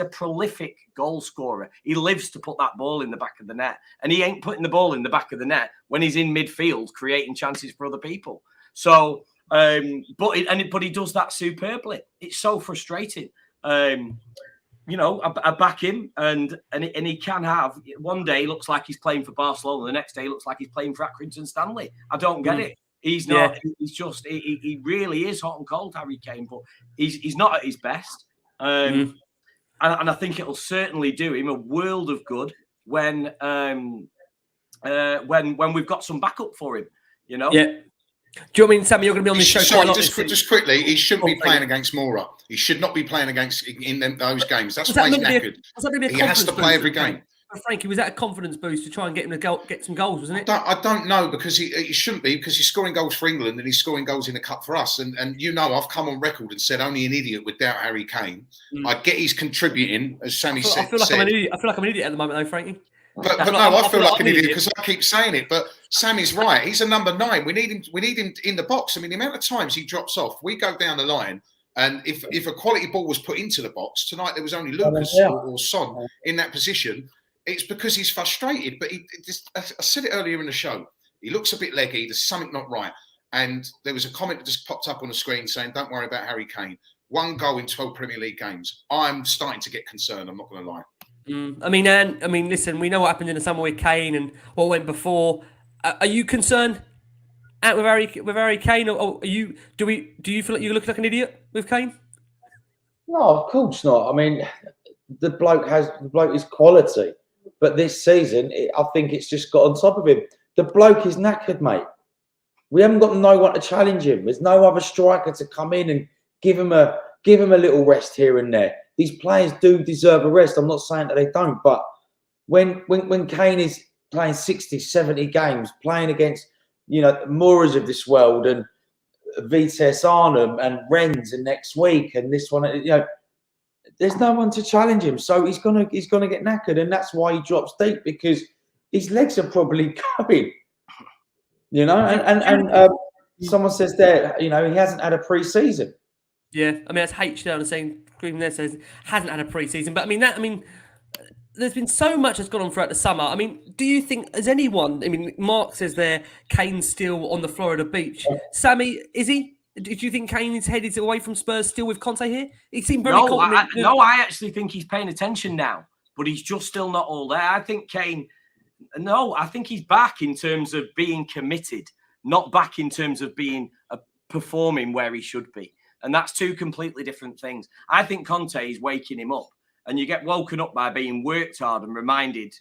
a prolific goal scorer. He lives to put that ball in the back of the net. And he ain't putting the ball in the back of the net when he's in midfield creating chances for other people. So, but he does that superbly. It's so frustrating. I back him, and he can have one day looks like he's playing for Barcelona, the next day looks like he's playing for Accrington Stanley. I don't get it. He's not. Yeah. He's just. He really is hot and cold, Harry Kane, but he's not at his best. And I think it'll certainly do him a world of good when we've got some backup for him. Yeah. Do you mean, Sammy, you're going to be on this show quite a lot? Just quickly, he shouldn't be playing against Moura. He should not be playing against in those games. That's why he's knackered. He has to play every game. Frankie, was that a confidence boost to try and get him to get some goals, wasn't it? I don't know, because he shouldn't be, because he's scoring goals for England and he's scoring goals in the cup for us. And I've come on record and said only an idiot would doubt Harry Kane. I get he's contributing, as Sammy said. I feel like I'm an idiot at the moment, though, Frankie. But no, I feel like an idiot because I keep saying it. But Sammy's right. He's a number 9. We need him in the box. I mean, the amount of times he drops off, we go down the line, and if a quality ball was put into the box tonight, there was only Lucas or Son in that position. it's because he's frustrated. But I said it earlier in the show. He looks a bit leggy. There's something not right. And there was a comment that just popped up on the screen saying, "Don't worry about Harry Kane. 1 goal in 12 Premier League games." I'm starting to get concerned. I'm not going to lie. I mean, listen. We know what happened in the summer with Kane and what went before. Are you concerned with Harry Kane, or do you feel like you look like an idiot with Kane? No, of course not. I mean, the bloke is quality, but this season, I think it's just got on top of him. The bloke is knackered, mate. We haven't got no one to challenge him. There's no other striker to come in and give him a little rest here and there. These players do deserve a rest. I'm not saying that they don't, but when Kane is playing 60, 70 games, playing against, Mouras of this world and Vitesse Arnhem and Rennes and next week and this one, there's no one to challenge him. So he's gonna get knackered, and that's why he drops deep, because his legs are probably going. And someone says there, he hasn't had a pre-season. Yeah, I mean, that's H down the same screen there says hasn't had a pre-season. But there's been so much that's gone on throughout the summer. I mean, do you think, has anyone, Mark says there, Kane's still on the Florida beach. Sammy, is he? Do you think Kane's headed away from Spurs still with Conte here? He seemed very confident. I actually think he's paying attention now, but he's just still not all there. I think I think he's back in terms of being committed, not back in terms of being performing where he should be. And that's two completely different things. I think Conte is waking him up, and you get woken up by being worked hard and reminded,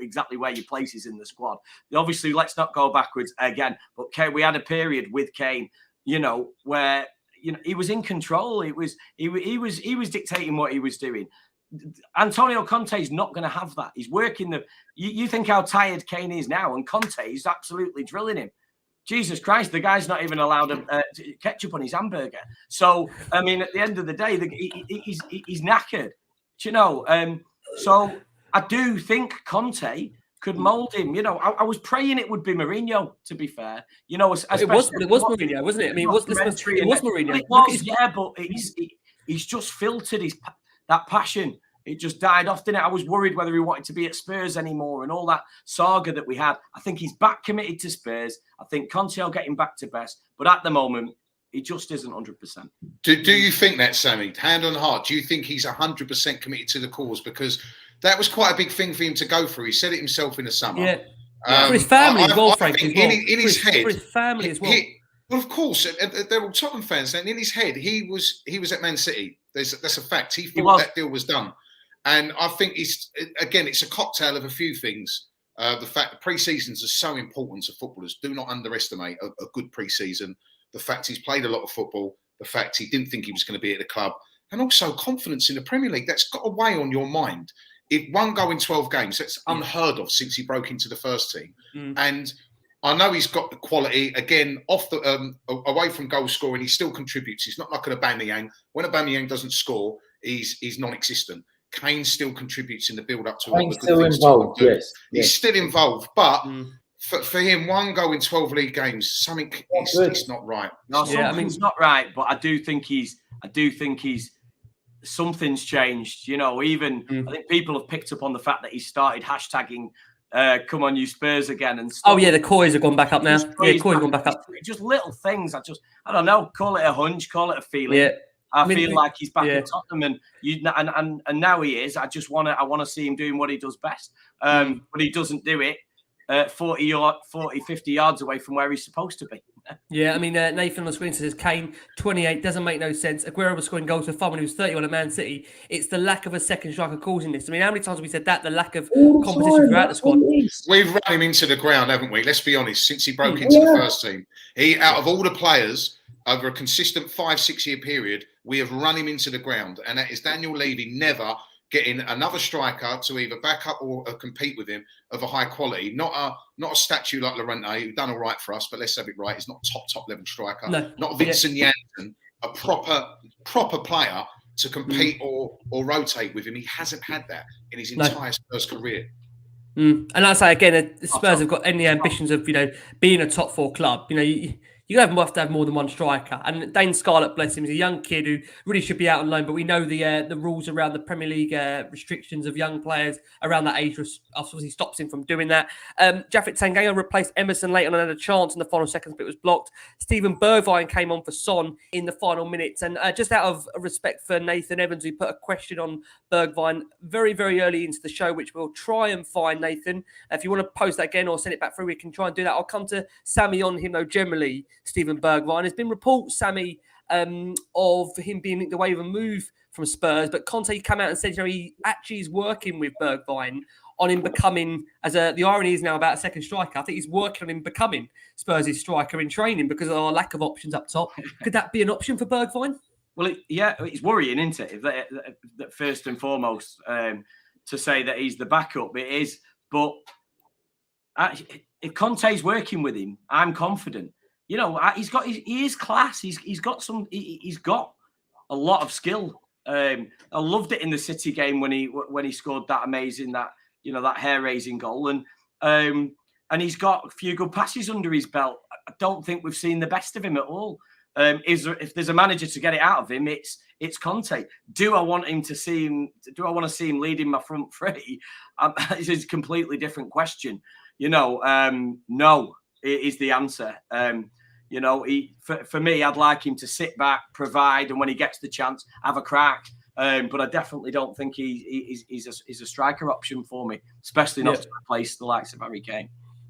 exactly where your place is in the squad. Obviously, let's not go backwards again, but we had a period with Kane, where he was in control. He was dictating what he was doing. Antonio Conte is not going to have that. He's working you think how tired Kane is now, and Conte is absolutely drilling him. Jesus Christ, the guy's not even allowed ketchup on his hamburger. So, at the end of the day, he's knackered. So I do think Conte could mould him. I was praying it would be Mourinho, to be fair. It was Mourinho, wasn't it? It was Mourinho. It was, yeah, but he's just filtered that passion. It just died off, didn't it? I was worried whether he wanted to be at Spurs anymore and all that saga that we had. I think he's back committed to Spurs. I think Conte will get him back to best. But at the moment, he just isn't 100%. Do you think that, Sammy? Hand on heart, do you think he's 100% committed to the cause? Because that was quite a big thing for him to go through. He said it himself in the summer. Yeah. For his family as well, Frankie. In his head. For his family as well. Well, of course, they're all Tottenham fans. And in his head, he was at Man City. That's a fact. He thought that deal was done. And I think it's a cocktail of a few things. The fact that pre-seasons are so important to footballers. Do not underestimate a good pre-season. The fact he's played a lot of football. The fact he didn't think he was going to be at the club. And also confidence in the Premier League. That's got to weigh on your mind. If 1 goal in 12 games, that's unheard of since he broke into the first team. And I know he's got the quality. Again, away from goal scoring, he still contributes. He's not like an Aubameyang. When Aubameyang doesn't score, he's non-existent. Kane still contributes in the build-up to all the good things. Involved, yes. He's still involved, but for him, 1 goal in 12 league games, something is not right. No, something's not right. But I do think something's changed. I think people have picked up on the fact that he started hashtagging "Come on, you Spurs" again and stuff. Oh yeah, the COYS have gone back up now. COYS have gone back up. Just little things. I don't know. Call it a hunch. Call it a feeling. Yeah. I feel like he's back in Tottenham, and now he is. I want to see him doing what he does best. But he doesn't do it 40, 50 yards away from where he's supposed to be. Yeah, Nathan on the screen says Kane 28 doesn't make no sense. Aguero was scoring goals for fun when he was 31 at Man City. It's the lack of a second striker causing this. How many times have we said that? The lack of competition throughout the squad. We've run him into the ground, haven't we? Let's be honest. Since he broke into the first team, out of all the players over a consistent 5-6 year period, we have run him into the ground, and that is Daniel Levy never getting another striker to either back up or compete with him of a high quality. Not a statue like Llorente, who done all right for us, but let's have it right. He's not top level striker. No. Not Vincent Janssen, a proper player to compete or rotate with him. He hasn't had that in his entire Spurs career. And I say again, the Spurs have got any ambitions of being a top 4 club. You you have to have more than one striker. And Dane Scarlett, bless him, is a young kid who really should be out on loan. But we know the rules around the Premier League restrictions of young players around that age obviously stops him from doing that. Japhet Tanganga replaced Emerson late on and had a chance in the final seconds, but it was blocked. Stephen Bergwijn came on for Son in the final minutes. And just out of respect for Nathan Evans, we put a question on Bergwijn very, very early into the show, which we'll try and find, Nathan. If you want to post that again or send it back through, we can try and do that. I'll come to Sammy on him, though, generally. Stephen Bergwijn. There's been reports, Sammy, of him being linked away with a move from Spurs, but Conte came out and said, he actually is working with Bergwijn on him becoming, the irony is now about a second striker. I think he's working on him becoming Spurs' striker in training because of our lack of options up top. Could that be an option for Bergwijn? Well, it's worrying, isn't it? That first and foremost, to say that he's the backup, it is. But if Conte's working with him, I'm confident. He is class. He's got a lot of skill. I loved it in the City game when he scored that amazing that hair raising goal, and he's got a few good passes under his belt. I don't think we've seen the best of him at all. If there's a manager to get it out of him, it's Conte. Do I want to see him leading my front three? It's a completely different question. No, is the answer. For me, I'd like him to sit back, provide, and when he gets the chance, have a crack. But I definitely don't think he's a striker option for me, especially not to replace the likes of Harry Kane.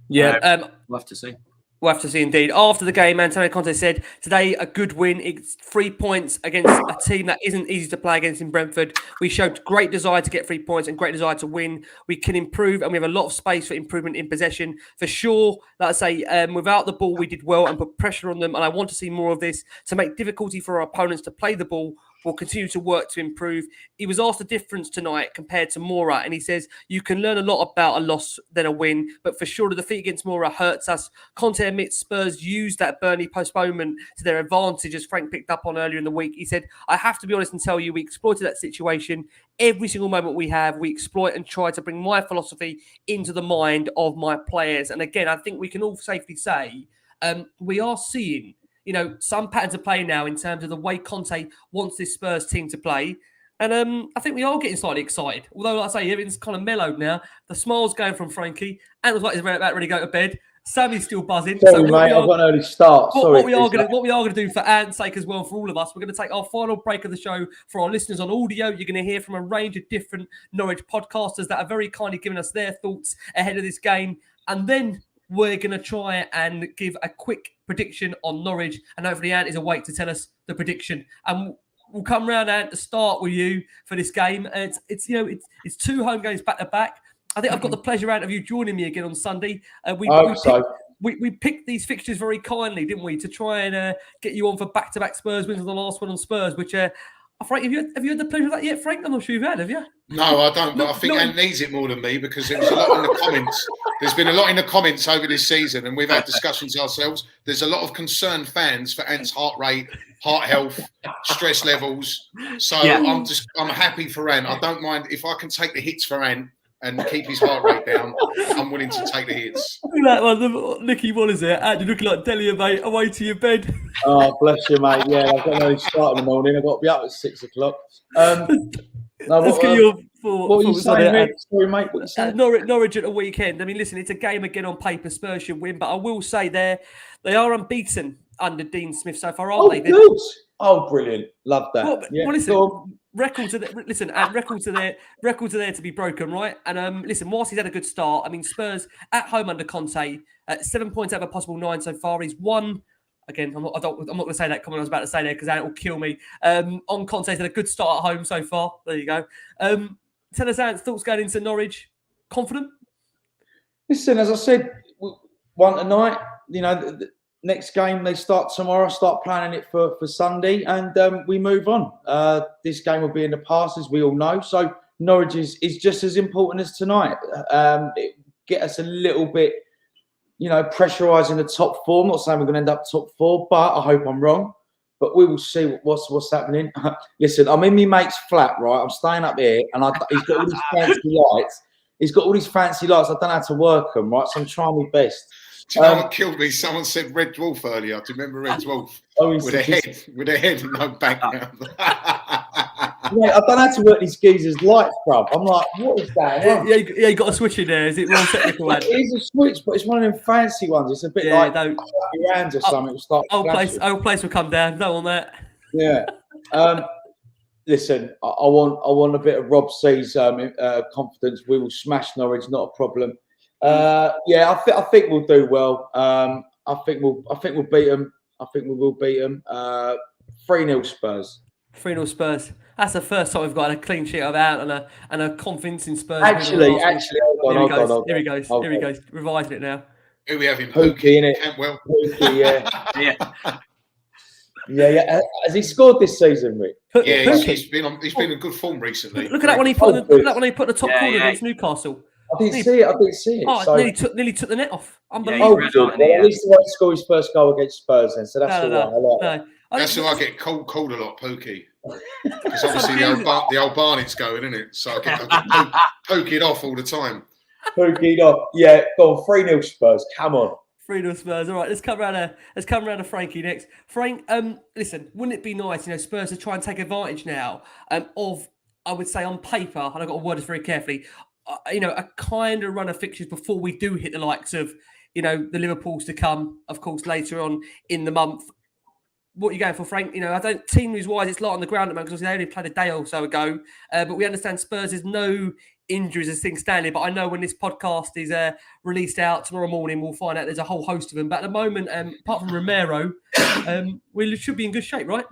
Yeah, we'll have to see. We'll have to see indeed. After the game, Antonio Conte said, today a good win. It's 3 points against a team that isn't easy to play against in Brentford. We showed great desire to get 3 points and great desire to win. We can improve and we have a lot of space for improvement in possession. For sure, like I say, without the ball, we did well and put pressure on them. And I want to see more of this to make difficulty for our opponents to play the ball. We'll continue to work to improve. He was asked the difference tonight compared to Moura, and he says, you can learn a lot about a loss than a win, but for sure the defeat against Moura hurts us. Conte admits Spurs used that Burnley postponement to their advantage, as Frank picked up on earlier in the week. He said, I have to be honest and tell you, we exploited that situation. Every single moment we have, we exploit and try to bring my philosophy into the mind of my players. And again, I think we can all safely say we are seeing some patterns of play now in terms of the way Conte wants this Spurs team to play. And I think we are getting slightly excited. Although, like I say, everything's kind of mellowed now. The smile's going from Frankie. And it was like he's about ready to go to bed. Sammy's still buzzing. Sorry, mate, I've got an early start. What we are going to do for Ant's sake as well, for all of us, we're going to take our final break of the show for our listeners on audio. You're going to hear from a range of different Norwich podcasters that are very kindly giving us their thoughts ahead of this game. And then we're going to try and give a quick prediction on Norwich. And hopefully Ant is awake to tell us the prediction. And we'll come round, Ant, to start with you for this game. It's 2 home games back to back. I think I've got the pleasure, Ant, of you joining me again on Sunday. We picked these fixtures very kindly, didn't we, to try and get you on for back-to-back Spurs wins on the last one on Spurs, which... Frank, have you had the pleasure of that yet, Frank? I'm not sure you've had, have you? No, I don't, but I think Ant needs it more than me because there was a lot in the comments. There's been a lot in the comments over this season, and we've had discussions ourselves. There's a lot of concerned fans for Ant's heart rate, heart health, stress levels. So I'm happy for Ant. I don't mind if I can take the hits for Ant and keep his heart rate down. I'm willing to take the hits. Look at that one, Nicky, what is it? Ant, you're looking like Delia, mate, away to your bed. Oh, bless you, mate. Yeah, I've got an early start in the morning. I've got to be up at 6 o'clock. Let's get your thoughts. What were you saying, mate? Sorry, mate. What you saying? Norwich at the weekend. I mean, listen, it's a game again on paper. Spurs should win, but I will say they are unbeaten under Dean Smith so far, aren't they? Good. Oh, brilliant. Love that. Well, listen, records are there to be broken, right? And listen, whilst he's had a good start, I mean, Spurs at home under Conte, 7 points out of a possible 9 so far. He's won. Again, I'm not going to say that comment I was about to say there because that will kill me. On Conte, he's had a good start at home so far. There you go. Tell us, Ant, thoughts going into Norwich. Confident? Listen, as I said, one tonight. The next game they start tomorrow. Start planning it for Sunday, and we move on. This game will be in the past, as we all know. So Norwich is just as important as tonight. Get us a little bit. Pressurising the top 4. I'm not saying we're going to end up top 4, but I hope I'm wrong. But we will see what's happening. Listen, I'm in my mate's flat, right? I'm staying up here, and he's got all these fancy lights. I don't know how to work them, right? So I'm trying my best. you know what killed me? Someone said Red Dwarf earlier. Do you remember Red Dwarf? With a head and no background. Mate, I don't have to work these geezers' lights, bruv. I'm like, what is that? Yeah, you got a switch in there. Is it wrong technical? It is a switch, but it's one of them fancy ones. It's a bit like your hands or something. Old place will come down. Don't want that. Yeah. Listen, I want a bit of Rob C's confidence. We will smash Norwich, not a problem. Yeah, I think we'll do well. I think we'll beat them. I think we will beat them. 3-0 Spurs. 3-0 Spurs. That's the first time we've got a clean sheet of out and a convincing Spurs. Actually, hold on. Here he goes. Revising it now. Who we having? Pookie, innit? Cantwell. Pookie, yeah. Has he scored this season, Rick? Yeah, he's been in good form recently. Look at that one he put. Look at that one he put the top corner against Newcastle. I didn't see it. Oh, so, nearly took the net off. Unbelievable. Well, at least he won't score his first goal against Spurs then, so that's all right. I like that. That's why I get called a lot, Pookie. Because obviously the old Barnett's going, isn't it? So I get Pookied off all the time. Pookied off. Yeah, go on, 3-0 Spurs. Come on. 3-0 Spurs. All right, let's come around to Frankie next. Frank, listen, wouldn't it be nice, Spurs to try and take advantage now of, I would say on paper, and I've got to word this very carefully, a kind of run of fixtures before we do hit the likes of, the Liverpools to come, of course, later on in the month. What are you going for, Frank? I don't, team news-wise, it's light on the ground at the moment because they only played a day or so ago. But we understand Spurs has no injuries as things stand here. But I know when this podcast is released out tomorrow morning, we'll find out there's a whole host of them. But at the moment, apart from Romero, we should be in good shape, right?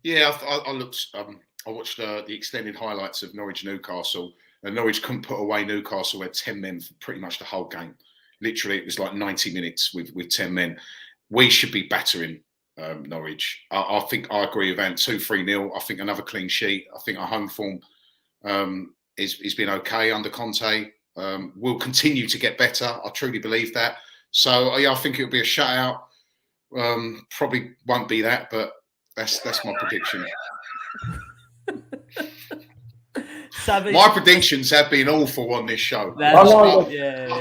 Yeah, I looked. I watched the extended highlights of Norwich Newcastle, and Norwich couldn't put away Newcastle. We had 10 men for pretty much the whole game. Literally, it was like 90 minutes with 10 men. We should be battering Norwich. I think I agree with Ant. 2-3-0. I think another clean sheet. I think our home form is been okay under Conte. We'll continue to get better. I truly believe that. So yeah, I think it'll be a shutout. Probably won't be that, but that's my prediction. My predictions have been awful on this show.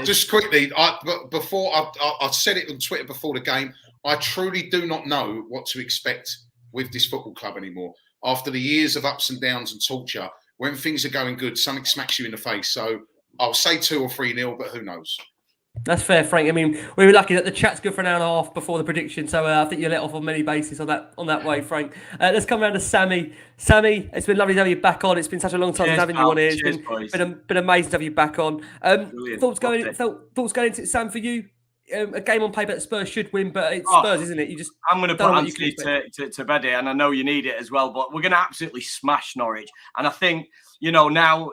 Just quickly, I said it on Twitter before the game. I truly do not know what to expect with this football club anymore. After the years of ups and downs and torture, when things are going good, something smacks you in the face. So I'll say 2 or 3-0, but who knows? That's fair, Frank. I mean, we were lucky that the chat's good for an hour and a half before the prediction, so I think you're let off on many bases on that way, Frank. Let's come around to Sammy. Sammy, it's been lovely to have you back on. It's been such a long time since having you on here. It's been amazing to have you back on. Thoughts going into it, Sam, for you? A game on paper that Spurs should win, but it's Spurs, isn't it? I'm going to put Antony to bed here, and I know you need it as well. But we're going to absolutely smash Norwich, and I think now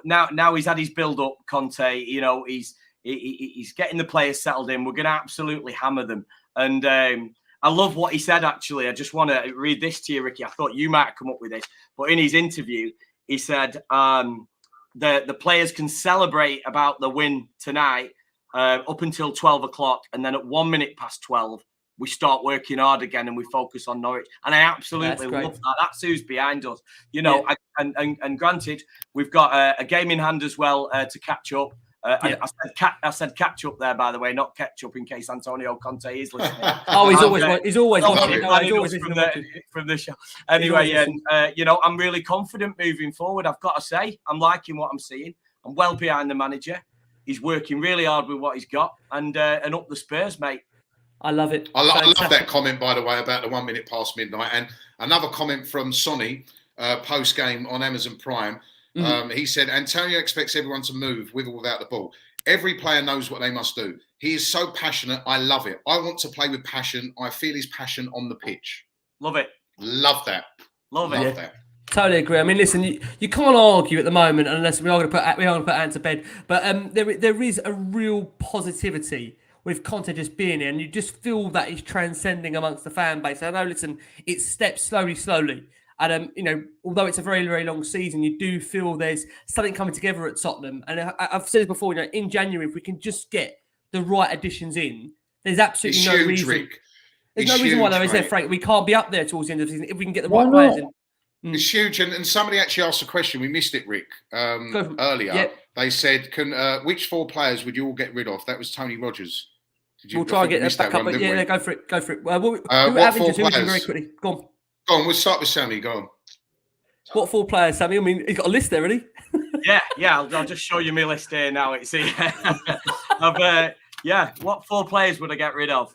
he's had his build up. Conte, he's getting the players settled in. We're going to absolutely hammer them, and I love what he said. Actually, I just want to read this to you, Ricky. I thought you might come up with this, but in his interview, he said the players can celebrate about the win tonight. Up until 12 o'clock, and then at 1 minute past 12, we start working hard again and we focus on Norwich. And I absolutely love that. That's who's behind us, and granted, we've got a game in hand as well to catch up. I said catch up there, by the way, not ketchup, in case Antonio Conte is listening. He's always watching. He's always from the show. Anyway, I'm really confident moving forward. I've got to say, I'm liking what I'm seeing. I'm well behind the manager. He's working really hard with what he's got, and up the Spurs, mate. I love it. I love that comment, by the way, about the 1 minute past midnight. And another comment from Sonny post game on Amazon Prime. He said, Antonio expects everyone to move with or without the ball. Every player knows what they must do. He is so passionate. I love it. I want to play with passion. I feel his passion on the pitch. Love it. Love that. Love that. Totally agree. I mean, listen, you can't argue at the moment unless we are going to put Ant to bed. But there is a real positivity with Conte just being here, and you just feel that he's transcending amongst the fan base. I know, listen, it's steps slowly. And although it's a very, very long season, you do feel there's something coming together at Tottenham. And I've said it before. In January, if we can just get the right additions in, there's absolutely no reason. Rick. There's no reason why, though, is there, Frank? We can't be up there towards the end of the season if we can get the right players in. It's huge, and somebody actually asked a question. We missed it, Rick, earlier. Yep. They said, which 4 players would you all get rid of? That was Tony Rodgers. We'll try and get that back up. But yeah, go for it. Go for it. Who what four very players? quickly. Go on. Go on, we'll start with Sammy. Go on. What 4 players, Sammy? I mean, he's got a list there, really. Yeah. I'll just show you my list here now. It's what 4 players would I get rid of?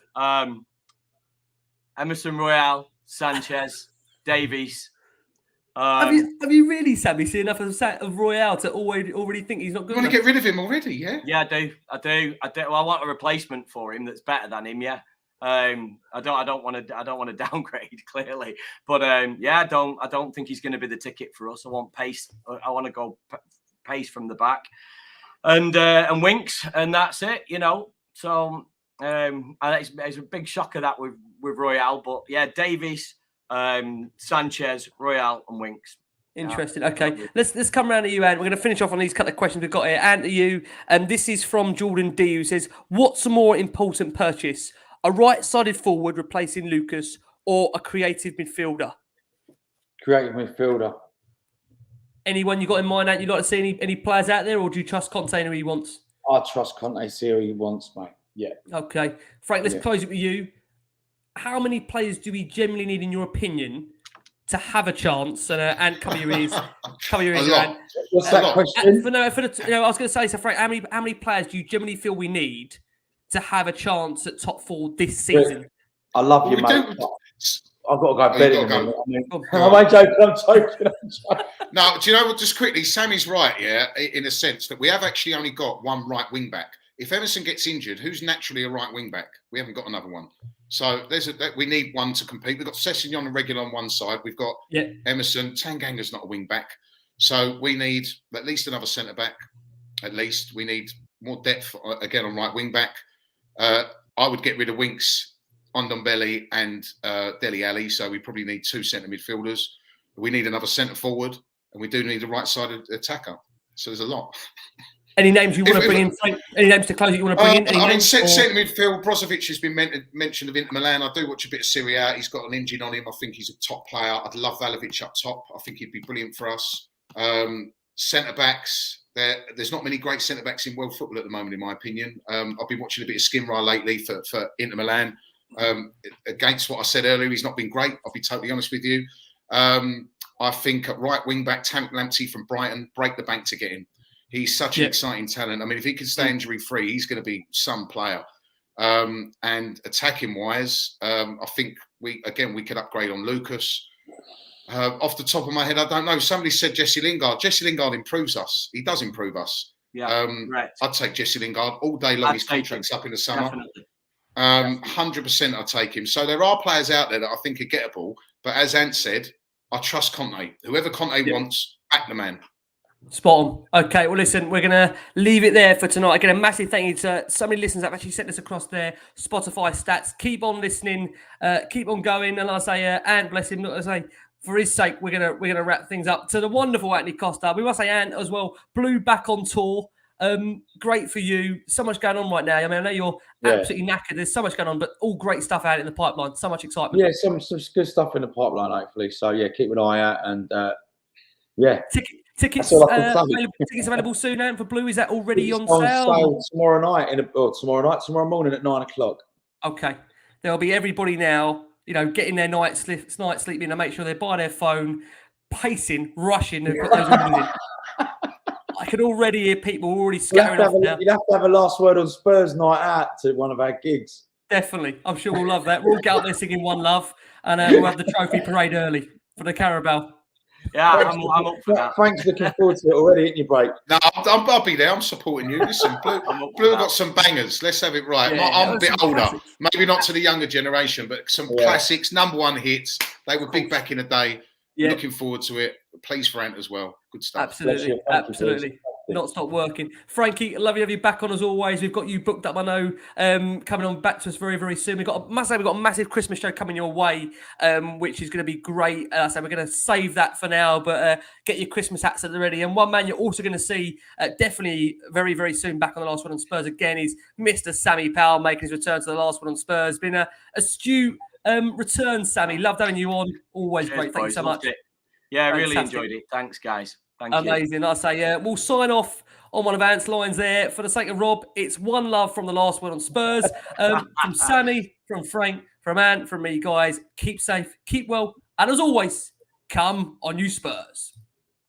Emerson Royale, Sanchez, Davies. Have you really, Sammy, seen enough of Royale to already think he's not good? You want to get rid of him already? Yeah. Yeah, I do. Well, I want a replacement for him that's better than him. Yeah. I don't want to downgrade clearly, but I don't think he's going to be the ticket for us. I want pace. I want to go pace from the back, and Winks, and that's it. So and it's a big shocker that with Royale, but yeah, Davies, Sanchez, Royale, and Winks. Interesting. Okay, let's come around to you, Ant. We're going to finish off on these couple of questions we've got here. Ant, to you, and this is from Jordan D, who says, "What's a more important purchase? A right-sided forward replacing Lucas, or a creative midfielder?" Creative midfielder. Anyone you got in mind, Ant? You like to see any players out there, or do you trust Conte and who he wants? I trust Conte, see who he wants, mate. Yeah. Okay, Frank. Let's close it with you. How many players do we generally need, in your opinion, to have a chance? And cover your ears. Cover your ears, Ant. What's that question? I was going to say, so Frank, how many players do you generally feel we need to have a chance at top 4 this season? I love you, mate. I've got to go to bed in a minute. I'm joking. No, do you know what? Just quickly, Sammy's right, yeah, in a sense that we have actually only got one right wing back. If Emerson gets injured, who's naturally a right wing back? We haven't got another one. So we need one to compete. We've got Sessegnon and Regular on one side. We've got Emerson. Tanganga's not a wing back. So we need at least another centre back. At least we need more depth again on right wing back. I would get rid of Winks, Ndombele, and Dele Alli. So we probably need 2 centre midfielders. We need another centre forward, and we do need a right-sided attacker. So there's a lot. Any names you want to bring in? Any names to close that you want to bring in? Centre midfield, Brozovic has been mentioned of Inter Milan. I do watch a bit of Serie A. He's got an engine on him. I think he's a top player. I'd love Vlahovic up top. I think he'd be brilliant for us. Centre backs. There's not many great centre backs in world football at the moment, in my opinion. I've been watching a bit of Skimra lately for Inter Milan. Against what I said earlier, he's not been great. I'll be totally honest with you. I think at right wing back, Tammy Lamptey from Brighton, break the bank to get him. He's such an exciting talent. I mean, if he can stay injury free, he's going to be some player. And attacking wise, I think we could upgrade on Lucas. Off the top of my head, I don't know. Somebody said Jesse Lingard. Jesse Lingard improves us. He does improve us. Yeah, right. I'd take Jesse Lingard all day long. His contract's up in the summer. 100% I'd take him. So there are players out there that I think are gettable. But as Ant said, I trust Conte. Whoever Conte wants, back the man. Spot on. Okay, well, listen, we're going to leave it there for tonight. Again, a massive thank you to so many listeners that have actually sent us across their Spotify stats. Keep on listening. Keep on going. And I say, Ant, bless him, I say, for his sake, we're gonna wrap things up. To the wonderful Antony Costa, we must say, Ant, as well, Blue back on tour. Great for you. So much going on right now. I mean, I know you're absolutely knackered. There's so much going on, but all great stuff out in the pipeline. So much excitement. Yeah, some good stuff in the pipeline, hopefully. So yeah, keep an eye out and Tickets available soon, Ant, for Blue. Is that already on sale? Tomorrow morning at 9:00. Okay, there'll be everybody now, getting their night sleep in and make sure they're by their phone, pacing, rushing. They've got those orders in. I can already hear people already scattering off now. You'd have to have a last word on Spurs night out to one of our gigs. Definitely. I'm sure we'll love that. We'll get out there singing One Love, and we'll have the trophy parade early for the Carabao. Yeah, I'm up for that. Frank's looking forward to it already, ain't you, Blake? No, I'll be there. I'm supporting you. Listen, Blue have got some bangers. Let's have it right. Yeah, I'm a bit older. Classics. Maybe not to the younger generation, but some classics, #1 hits. They were big back in the day. Yeah. Looking forward to it. Please for Ant as well. Good stuff. Absolutely. Not stop working. Frankie, love you to have you back on as always. We've got you booked up, I know, coming on back to us very, very soon. We've got a massive Christmas show coming your way, which is going to be great. So we're going to save that for now, but get your Christmas hats at the ready. And one man you're also going to see definitely very, very soon back on the Last Word on Spurs again is Mr. Sammy Powell making his return to the Last Word on Spurs. Been a astute return, Sammy. Loved having you on. Always great. Thank you so much. Yeah, I really enjoyed it. Thanks, guys. Thank you. Amazing. I say, we'll sign off on one of Ant's lines there. For the sake of Rob, it's one love from the last word on Spurs. From Sammy, from Frank, from Ant, from me, guys. Keep safe, keep well, and as always, come on you Spurs.